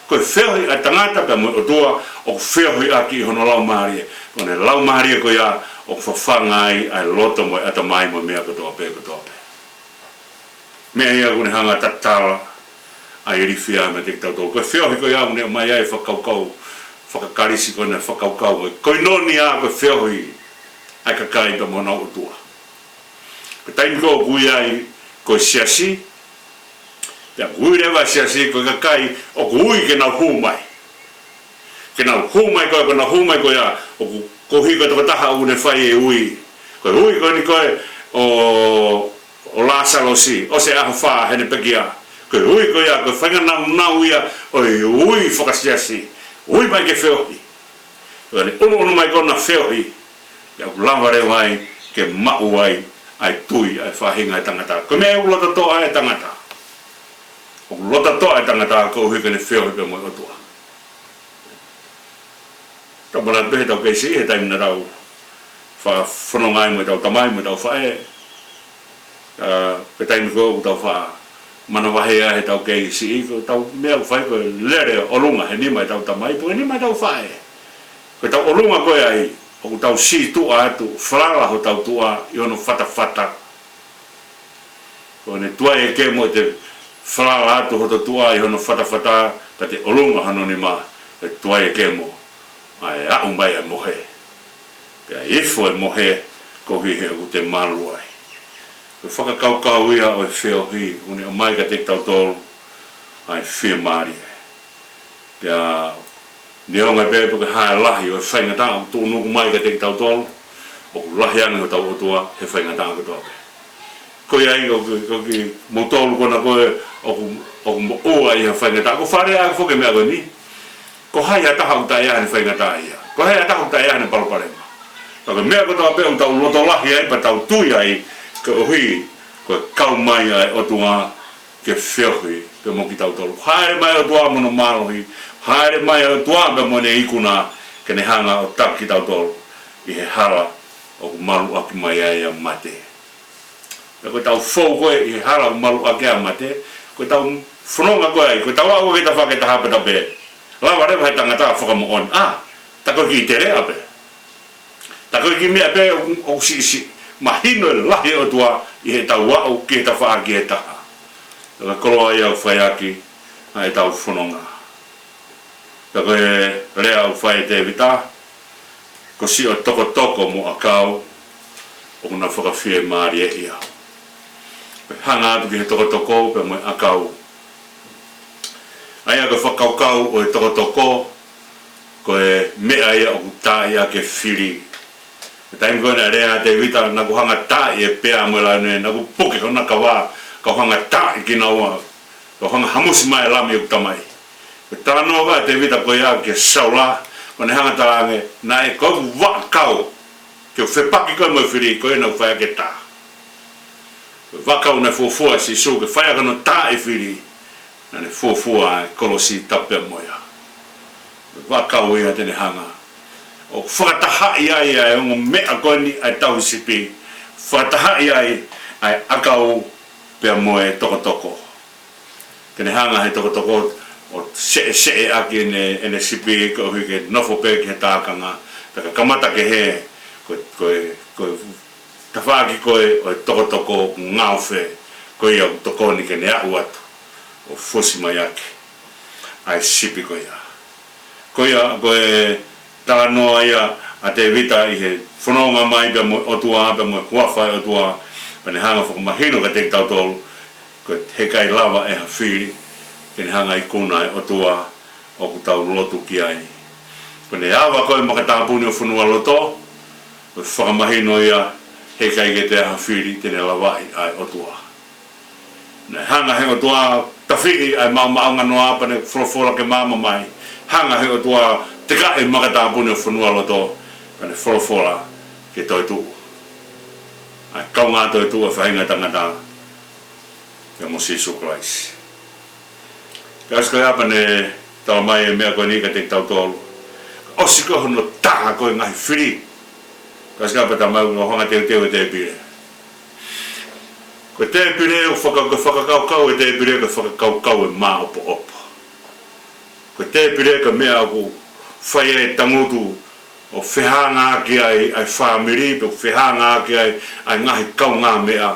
Koe wheohi a tangata ka mo o tua, o wheohi a ki hono lau maharia. Kone lau maharia koe ia, o whawhangai ai loto mo ata mai mo mea kotoa pe kotoa pe. Mea ia kone hanga tatala, ai rifia me te tau tau. Koe wheohi koe au ne mai ai whakaukau, whakakarisi koe ne whakaukau. Koe noni a koe wheohi ai kakai pa mona o tua. Koe taimi koe kui ai koe siasi, pia kui rewa siasi koe kakai o kui ke nau humai. Ke nau humai koe nau humai koe a o kohi koe toko taha u ne whai e ui. Koe ui koe ni koe o Lazaro si, o se aho wha hene pekia. Koe ui koe ia, koe whainga nau ia, oi ui whakasiasi, ui mai ke wheohi. Koe ni unu mai kona wheohi, ia kulaware wai, ke mau wai, ai tui, ai whahinga ai tangata. Koe mea ulota toa ai tangata. O ulota toa ai tangata, koe hui kene wheohi pe moi otua. Tau mana pehe tau keisi, he taimina tau, whanongai mo tau tamai mo tau whae, pe taimina koe tau wha, mana wahea he tau kei si iko tau mea whai koe lere olunga he nima tau tamai po he nima tau whae koe tau olunga koe ai o tau si tua atu whalala ho tau tua i ono whata koe ne tua e ke mo te whalala atu ho tau tua i ono whata ka te olunga hano ni ma e tua e ke mo ai au mai e mohe pia ifo e mohe ko hi he o te malu ai koe whakakaukau ia o e wheohi, une o mai ka te tau tolu, ai whia maari e. Pia, ni honga pepe ke hae lahi o e whaingata, o tō nuku mai ka te tau tolu, o ku lahi ane o tau otua, he whaingata o toa pe. Koe ai, o ki mo tolu kona koe, o ku mo ua i he whaingata, ko whare a whoke mea koe ni, ko hai a taha uta ia hane whaingata ia, ko hai a taha uta ia hane paloparema. Koe mea ko toa pe, o tau loto lahi ai, pa tau tui ai, ko hui ko kau mai ai o tua ke wheohi pe mo ki tau tolu. Haere mai o tua mono marohi, haere mai o tua pe mo ne ikuna ke ne hanga o tak ki tau tolu i he hala o maru aki mai ai a mate. Pe ko tau fou koe i he hala o maru aki a mate, ko tau whanonga koe ai, ko tau au ke ta whake ta hape ta pe. Lawa rewa he tangata whakamo on, tako ki te rea pe. Tako ki mea pe o si mahino e lahi o tua i he tau wau ki he ta wha ki he taha. Taka koloa i au whai aki a he tau whanonga. Taka e rea au whai te vita, ko si o toko mo a kau o kuna whakawhie maari e ia. Pe hanga atu ki he toko pe mo a kau. Aia ka whakaukau o he toko ko e mea ia o kuta ia ke whiri. Taim koe na rea te vita na ku hanga tai e pea mwela ne na ku puke kona ka wā ka hanga tai ki na ua ka hanga hamusi mai lami o tamai Tano va te vita ko ya ke saula o ne hanga talange na e ko wa kau ke fe paki ko mo firi ko na fa ke ta va kau na fo si so ke fa ya no ta e firi na ne fo ko si tape mo ya va kau ya te ne hanga o fa ta ha ya o me a ko ni a tau sipi fa ta ha ya ai akau pe mo e toko ke ne hanga he toko o se aki ene sipi ko ke nofo pe ke tākanga taka kamata ke he ko tawhaki koe o toko ngauwhe ko ia toko ni ke ne au atu o fosi mai ake ai sipi ko ia koe tānoa ia a te vita i he whanonga mai pe mo otua pe mo huawhai otua pe ne hanga whakamahino ka te tautolu ko he kai lava e ha whiri ke ne hanga i kuna e otua o ku tau lotu ki ai. Ko ne awa koe makatāpuni o whanua loto, o whakamahino ia he kai ke te aha whiri tene lawai ai otua. Ne hanga he otua tawhiri ai maunga noa pane wholofora ke mama mai, hanga he otua te ka e makatāpuni o whanua loto, pane wholofora ke toi tuu. Ai kaunga toi tuu a whahinga tangata ke mo Sisu Christ. Kas koe apa ne tau mai e mea koe ni ka te tau tolu. Osi koe hono taha koe ngahi whiri. Kas koe apa tau mai o honga teo e te pire. Koe te pire o whakakau e te pire ko whakakau e maa opo opo. Koe te pire ka mea ku whai e tangutu o whehanga ki ai whamiri, o whehanga ki ai ngahi kau ngā mea.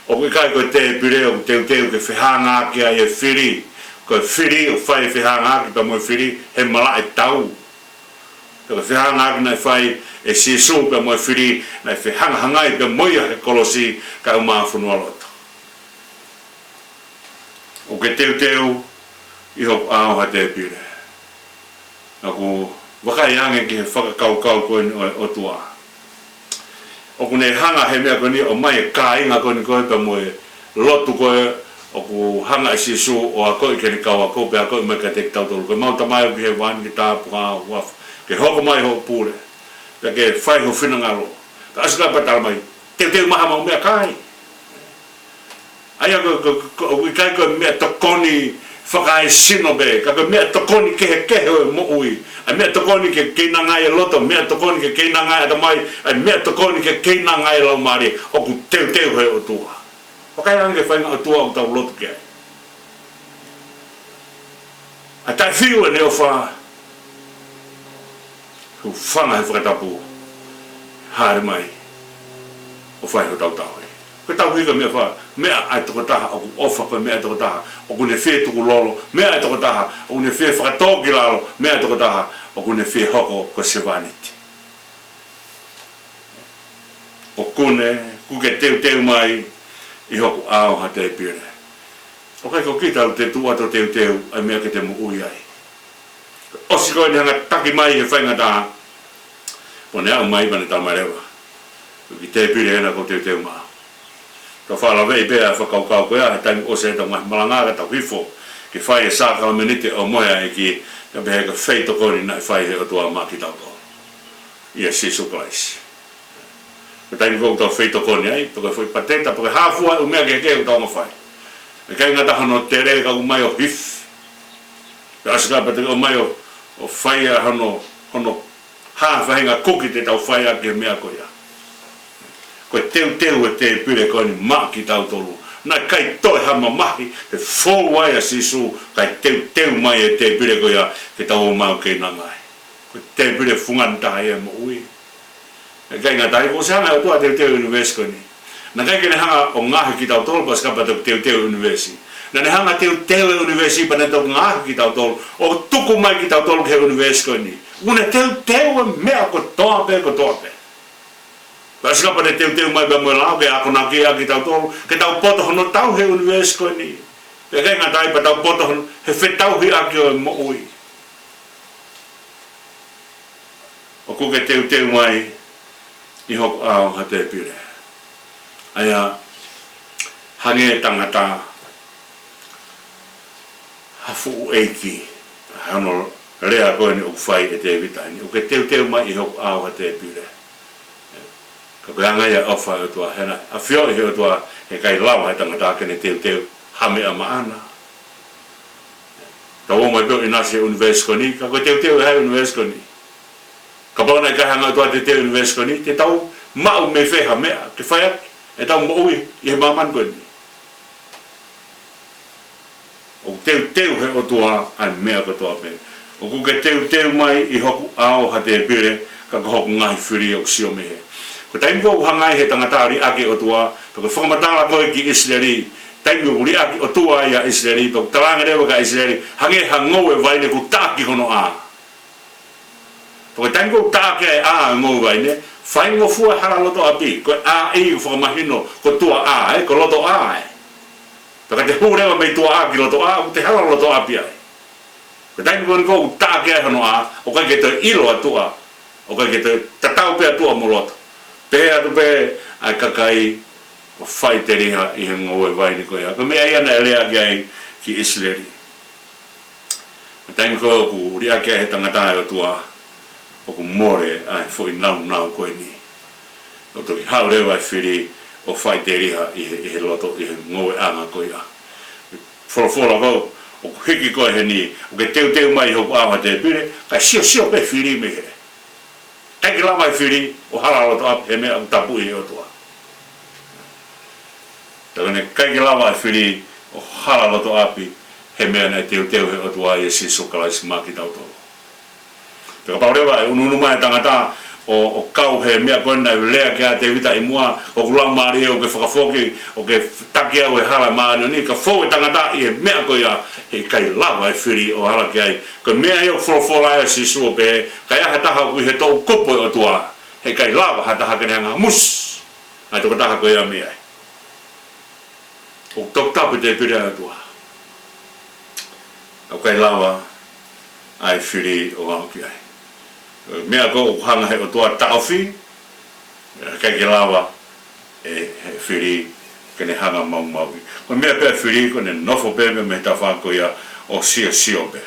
O koe kai koe te pire o teo ke whehanga ki ai e whiri. Ko whiri o whai whehanga ki pa mo whiri he mala e tau. Ko whehanga ki nai whai e Sisu pa mo whiri nai whehanga hangai pa moia he kolosi ka umaa whanua loto. O ke teo i hop ao ha te pire. Aku wakai ange ki he whakakau koe ni o tua. O kune hanga he mea koe ni o mai e ka inga koe ni koe pa mo e lotu koe o ku hanga i Sisu o a koe ke ni kaua koe pe a koe mai ka te tautolu. Koe mauta mai o ki he wani ki tāpu haa wafu. Ke hoko mai ho pūre. Pe ke whai ho whinangaro. Ka asika patala mai. Teo maha mau mea kai. Aia koe kai koe mea tokoni whakai sino be. Ka koe mea tokoni kehe o e mo ui. Ai mea tokoni ke keinangai e loto. Mea tokoni ke keinangai ata mai. Ai mea tokoni ke keinangai e lau maari. O ku teo he o tua. Pakai ange whainga o tua o tau lotu ki ai. A tai whiu e neo wha. Hu whanga he whakatapu. Haere mai. O whai ho tau tau e. Koe tau hika mea wha. Mea ai toko taha. O ku ofa pa mea toko taha. O ku ne whee tuku lolo. Mea ai toko taha. O ku ne whee whakatoki lalo. Mea ai toko taha. O ku ne whee hoko ko sevaniti. O kune. Kuke teu mai. I hoku ao ha te pire. O kai ko kita te tuato teu ai mea ke te mo ui ai. Osi koe ni hanga taki mai he whainga taha. Po ne au mai pane tamarewa. Ki te pire hena ko teu maa. Ka whala vei bea whakaukau koe a he taimi o se ta mai malangara tau hifo. Ki whai e sākala menite o moea e ki ka behe ka whei tokoni nai whai he o tua maa ki tau tau. Ia Sisu Christ. Ka taimi kou tau whei tokoni ai, toka whai pateta, toka hāfua u mea ke tau mawhai. E kai ngata hano te re ka umai o hif. Ka asika pate o mai o whai a hano hāwhahinga kuki te tau whai a ke mea koia. Koe teu e te pire koe ni maa ki tau tolu. Nai kai toi hama mahi, te whōwai a Sisu, kai teu mai e te pire koia ke tau o mau kei nangai. Koe te pire whungantaha e mo ui. E kai ngā tai, ko se hanga o tua teu universi koe ni. Na kai kene hanga o ngahi ki tau tolu, pas kapa teu universi. Na ne hanga teu universi, pa ne tau ngahi ki tau tolu, o tuku mai ki tau tolu ke universi koe ni. Une teu e mea ko toa pe. Pas kapa ne teu mai pa mo lau, ke ako na kia ki tau tolu, ke tau poto hono tau he universi koe ni. E kai ngā tai, pa tau poto hono, he whetau hi aki o mo ui. O kuke teu mai, i hoku ao ha te pire. Aia hange tangata hafu eiki ano lea koe ni o whai e te vitani. O ke teu mai I hoku au ha te pire. Ka koe anga ia awha o tua hena. A whio I o tua he kai lawa he tangata kene teu hame a maana. Ka o mai peo inasi e universiko ni. Ka koe teu hai universiko ni. Ka pao nei kai hanga tua te teu universiko ni. Te tau mau me wheha mea. Ke whai aki. E tau mo ui I he maman koe ni. O teu he o tua ai mea ko tua pe. O ku ke teu mai I hoku ao ha te pire ka ko hoku ngai whiri o sio mehe. Ko taimi ko hangai he tangata ri ake o tua, ko whakamatala koe ki Israeli, taimi ko ri ake o tua ia Israeli, ko talanga rewa ka Israeli, hange hangou e vaine ko tāki hono a. Ko taimi ko tāki e a ngou vaine, whai ngofua hara loto api, ko a i whakamahino ko tua a, ko loto a e. Taka te hurewa mei tua a ki loto a, ko te hara loto api ai. Ko taimi ko tāki e hono a, o kai ke te ilo atua, o kai ke te tatau pe atua mo loto. Pea tu pe ai kakai o whai te riha I he ngoe vaini koe a. Ko mea I ana elea ki ai ki Israeli. Taimi koe ku ria ki ai he tangata o tua o ku more ai fwoi nau koe ni. O toki hau rewa I whiri o whai te riha I he loto I he ngoe anga koe a. Whora kau o ku hiki koe he ni o ke teu mai hoku awa te pire kai sio pe whiri me he. Eki lama I whiri o haralo to ap he mea o tapu I o tua. Takane kaiki lama I whiri o haralo to api he mea nei teu he o tua I si sukalaisi maki tau tolo. Peka paurewa e ununu mai tangata o kau he mea koe nai lea kia te vita I mua o kulang maari o ke whakafoki o ke taki au e hala maari o ni ka fōu e tangata I he mea koe a he kai lama I whiri o hala ki ai. Ko mea I o wholofola e si sua pe kai aha taha kui he tau kupo o tua he kai lava ha taha kene hanga mus ai toko taha koe a mea ai. O tok tapu te pire a tua. O kai lava ai whiri o au ki ai. Mea ko o hanga he o tua taofi kai ki lava e whiri kene hanga mau. Ko mea pia whiri ko ne nofo pepe me ta whako ia o sio pe.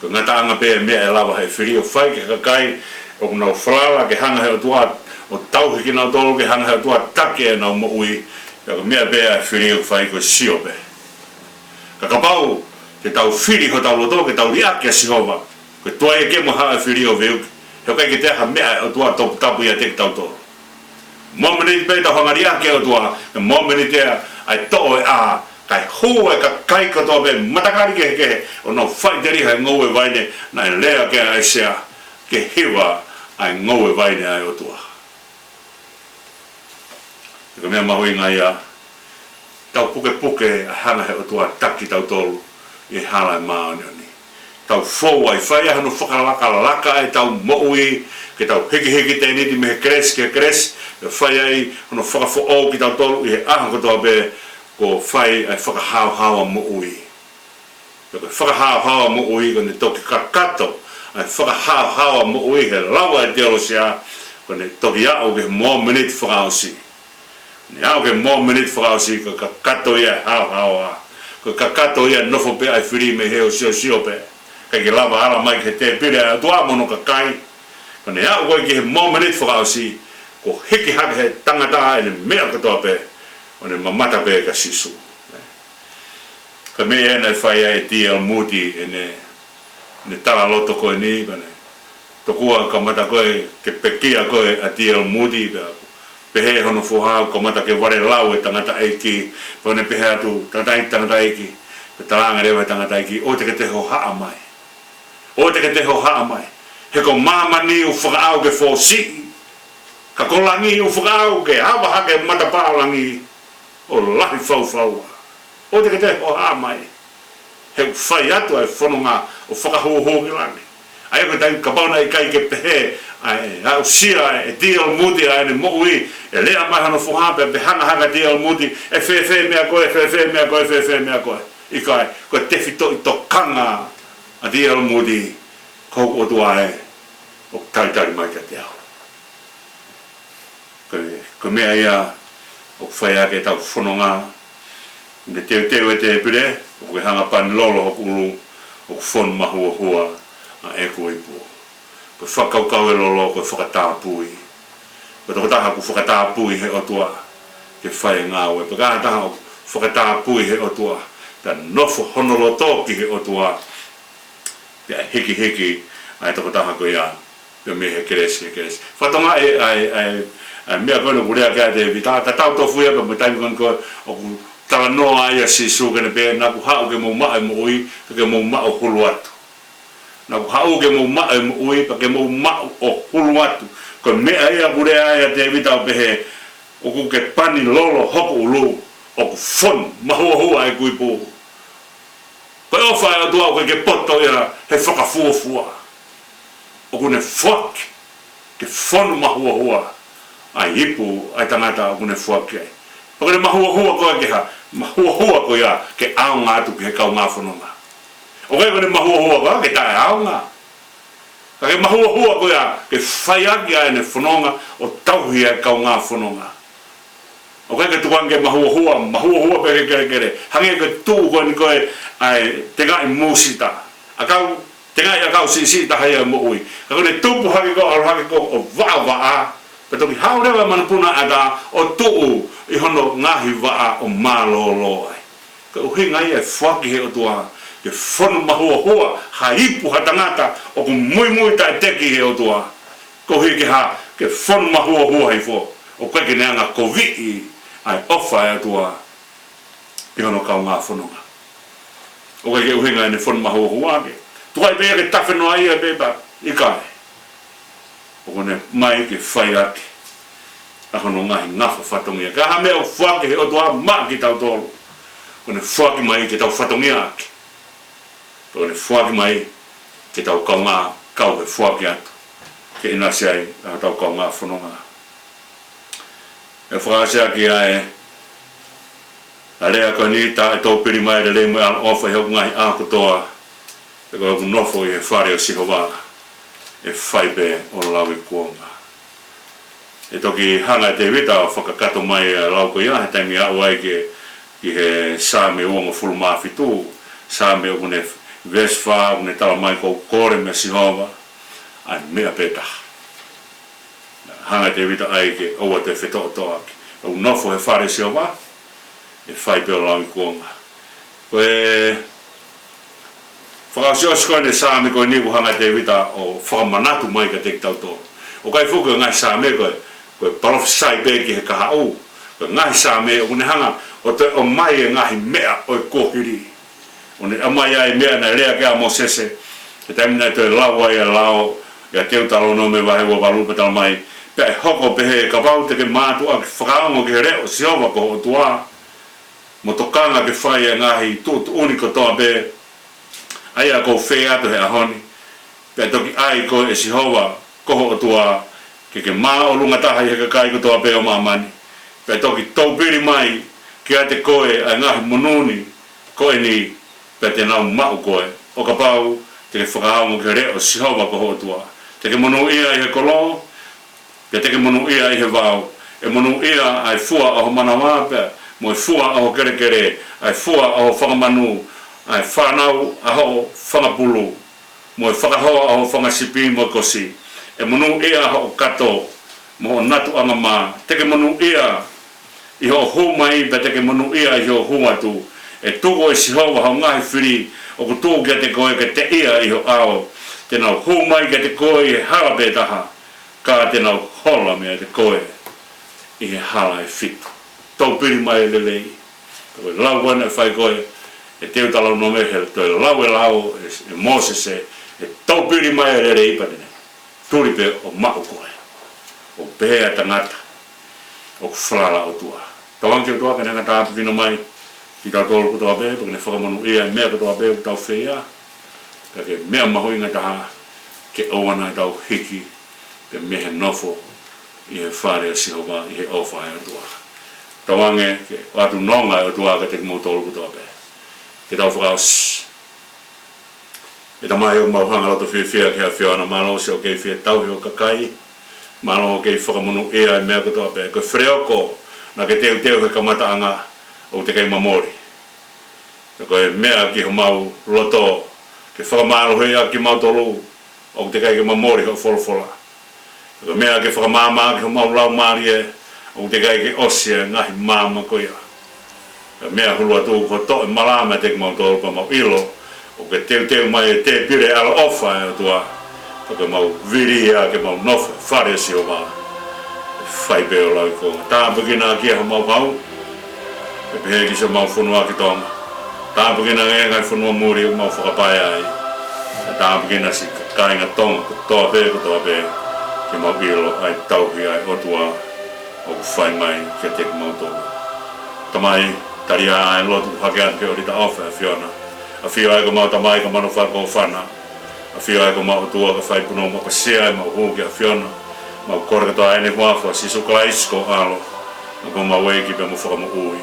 Ko ngata anga pe mea e lava he whiri o whai ke kakai o kunau whalala ke hanga he o tua o tau hiki nau tolo ke hanga he o tua take e nau mo ui ko mea pe e whiri o whai ko sio pe. Ka kapau te tau whiri ho tau loto ke tau riake sihova ko tua e ke moha e whiri o veu he o kai ke teha mea o tua topu tapu ia te tau tolo. Momeni pe tau hanga riake o tua momeni te ai to e a kai hoa e ka kai katoa pe matakari ke o no whai te riha e ngou e vaine na e lea ke ai sea ke hiwa ai ngou e vaine ai o tua. Eka mea mahui ngai a tau puke a hanga he o tua taki tau tolu I hala e maoni o ni. Tau fōu ai whai ahano whakalaka e tau moui ke tau heki te niti me he kres ke kres e whai ai hano whakafo o ki tau tolu I he aha katoa pe ko whai ai whakahau mo ui. Ko whakahau mo ui ko ne toki kakato ai whakahau mo ui he lawa e te alosia ko ne toki au ke mo minute whakausi. Ne au ke mo minute whakausi ko kakato ia hau a. Ko kakato ia nofo pe ai whiri me heo sio pe. Kai ke lava ala mai ke te pire a tua mono kakai. Ko ne au koe ki he mo minute whakausi ko hiki hake he tangata e ne mea katoa pe. O ne mamata pe ka sisu. Ka mea ena whai ai D.L. Moody e ne tala loto koe ni. Tokua ka mata koe ke pekia koe a D.L. Moody. Pehe hono fuhau ka mata ke ware lau e tangata eiki. Pone pehe atu tangata eiki. Pe talanga rewa tangata eiki. O te ke te ho haa mai. O te ke te ho haa mai. He ko mama ni u whakaau ke fo si. Ka kolangi u whakaau ke hawa hake mata pālangi. O lahi whau. O te te o haa mai. He whai atu ai whanonga o whakahuhu ki lani. Ai ko tai kapauna I kai ke pehe. Ai au sia e D.L. Moody ai ne moui. E lea mai hano whuhape pe hanga D.L. Moody. E whewhe mea koe. I kai ko te whito I to kanga a D.L. Moody. Kou o tua e. O taitari mai ka te au. Ko mea ia o whai ake tau whanonga. Ne teu e te pire, o ke hanga pani lolo hoku ulu, o fon mahua e kuipu. Ko whakaukau e lolo ko whakatāpui. Ko toko taha ku whakatāpui he otua ke whae ngāwe. Ko kaha taha o whakatāpui he otua ta nofo honolo tōki he otua pia hiki ai toko taha ko ia pia me he keresi. Whatonga mea kono kurea kia te vita ta tau tofuia ka me taimi kono ko o ku tala noa ia si sūkene pia na ku hau ke mou maa e mo ui ke mou maa o hulu atu. Na ku hau ke mou maa e mo ui pa ke mou maa o hulu atu. Ko mea ia kurea ia te vita o pehe o ku ke pani lolo hoko ulu o ku fon mahua e kui pū. Ko e ofa e atua o ke poto ia he whakafuafua. O ku ne fuak ke fon mahua ai ipu ai tangata o ku ne fuak ai. O ku ne mahua koe ke ha mahua koe ia ke aonga atu ke kau ngā whanonga. O kai kone mahua koe ke tae aonga. Ka ke mahua koe ia ke whaiaki ai ne whanonga o tauhi ai kau ngā whanonga. O kai ke tukange mahua pe ke kere. Hange ke tuu koe ni koe ai te ngai mūsita. A kau te ngai a kau sisita hai ai mo ui. Ka kone tupu hake ko o waa. Pe toki haurewa manapuna ada o tuu i hono ngahi waa o malolo ai. Ka uhinga ia whaki he o tua ke whonu mahua haipu hatangata o ku mui tai teki he o tua. Ko hi ke ha ke whonu mahua hei fo. O kai ke neanga kovi'i ai ofa e o tua i hono kau ngā whanonga. O kai ke uhinga ne whonu mahua ke. Tukai pēa ke tawhenua ia beba i kai. O kone mai ke whai ake. A hono ngahi ngafa whatongia. Ka ha mea o whake he o tua maa ki tau tolu. Kone whake mai ke tau whatongia ake. Kone whake mai ke tau kau ngā kau he whake atu. Ke ina seai a tau kau ngā whanonga. E whakasea ki ae. A rea koe ni ta e tau piri mai le mo an ofa he o ngahi a kutoa. E koe ku nofo i he whare o sihowa. E whaibe o lawi kuonga. E toki hanga te wita o whakakato mai lau ko ia he taimi au ai ki he sāme uongo fulu mawhitu. Sāme o kune vesfa, kune tala mai kou kore me sihova. Ai mea petaha. Hanga te wita ai ke oua te whetoa toa ki. O nofo he whare sihova. E whaibe o lawi kuonga. Koe whakasio skoe ne sāme koe niku hanga te wita o whakamanatu mai ka te tau tō. O kai fuku o ngai sāme koe palofisai pēki he kaha au. Koe ngai sāme o kune hanga o mai e ngahi mea o e kōhiri. O ne amai ai mea na rea kia mo sese. Ke taimina te lau ai a lao. Ia teu talo no me wahe wa walupa tala mai. Pea e hoko pehe ka wau te ke mātu a ke whakaongo ke reo sioma ko o tua. Mo tokanga ke whai e ngahi tūtu uniko toa pe. Ai a kou whē atu he ahoni. Pea toki ai ko e sihowa koho o tua. Ke maa o lunga taha i heka kai ko toa pe o mamani. Pea toki taupiri mai ki a te koe a ngahi monuni koe ni pea te nau mau koe. O ka pau te ke whakaongo ke reo sihowa koho o tua. Te ke monu ia i he kolo. Pea te ke monu ia i he vau. E monu ia ai fua aho manawa pea. Mo e fua aho kere kere. Ai fua aho whakamanu. Ai whanau aho whangapulu. Mo e whakahoa aho whangasipi mo kosi. E monu ia aho kato. Mo natu anga mā. Teke monu ia i ho humai. Pe teke monu ia i ho humatu. E tuko e sihowa hao ngahi whiri. O ku tuko kia te koe ke te ia i ho ao. Te nau humai kia te koe i he hala pe taha. Ka te nau hola mea te koe i he hala e fitu. Tau piri mai lelei. Koe lau wana e whai koe. E teu talau no mehe, toi lau e lau, e Mosese, e tau piri mai e rere ipatene. Turipe o mako koe, o pēa tangata, o whalala o tua. Tawangi o tua, kene nga tāpu vino mai, ki tau tolu ko toa pēa, kene whakamanu ia e mea ko toa pēa, ko tau whea. Kake mea maho inga taha, ke owana i tau hiki, ke mehe nofo, i he whare o sihowa, i he ofa e o tua. Tawangi, ke watu nonga o tua, ka te mo tolu ko toa pēa. Ke tau whakaos. E tamai o mauhanga loto whiwhia ki a whiona malo se o kei whia tauhi o kakai. Malo o kei whakamunu ea e mea katoa pē. Koe whreoko na ke teu he kamataanga o te kei mamori. Koe mea ki ho mau loto ke whakamaro hea ki mautolu o te kai ke mamori ho folfola. Ka mea ke whakamama ke maulau maari e o te kai ke osia ngahi mama koia. Ka mea hulua tū ko to e malama te ke mautolu pa mau ilo o ke teu mai e te pire ala ofa e o tua ka ke mau viri ea ke mau nofa whare si o maa. Whai peo lau ko tāpukina kia ho mau pau e pehe ki se mau whunua ki tonga tāpukina e ngai whunua muri o mau whakapai ai tāpukina si kainga tonga ko toa pē ko toa pē ki mau ilo ai tauhi ai otua o whai mai ki te mau tonga tamai taria ai lotu hakean ke orita ofa e whiona a whio ai ko mau tamai ka manu whako o whana a whio ai ko mau tua ka whai puno mo pasea ai mau huki a whiona mau kore katoa ene wafua si sukala isko alo ko mau weki pe mo whakamo ui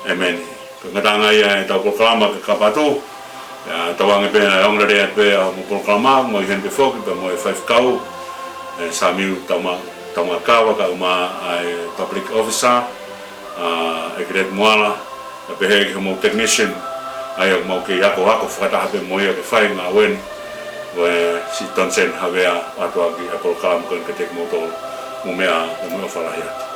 e meni ka ngatanga ia e tau proklama ka kapatu tawanga pēna e ongra rea pēa mo proklama mo i henpe whoki pe mo e whaifkau e sa miu tauma kawa ka uma ai public officer e kiret moala e pehe ki mo technician ai mo ke yako hako whakataha pe mo ia ke whai ngā weni si tonsen havea atua ki e proklama ko ke tek mo tō mo mea e mo whalahia.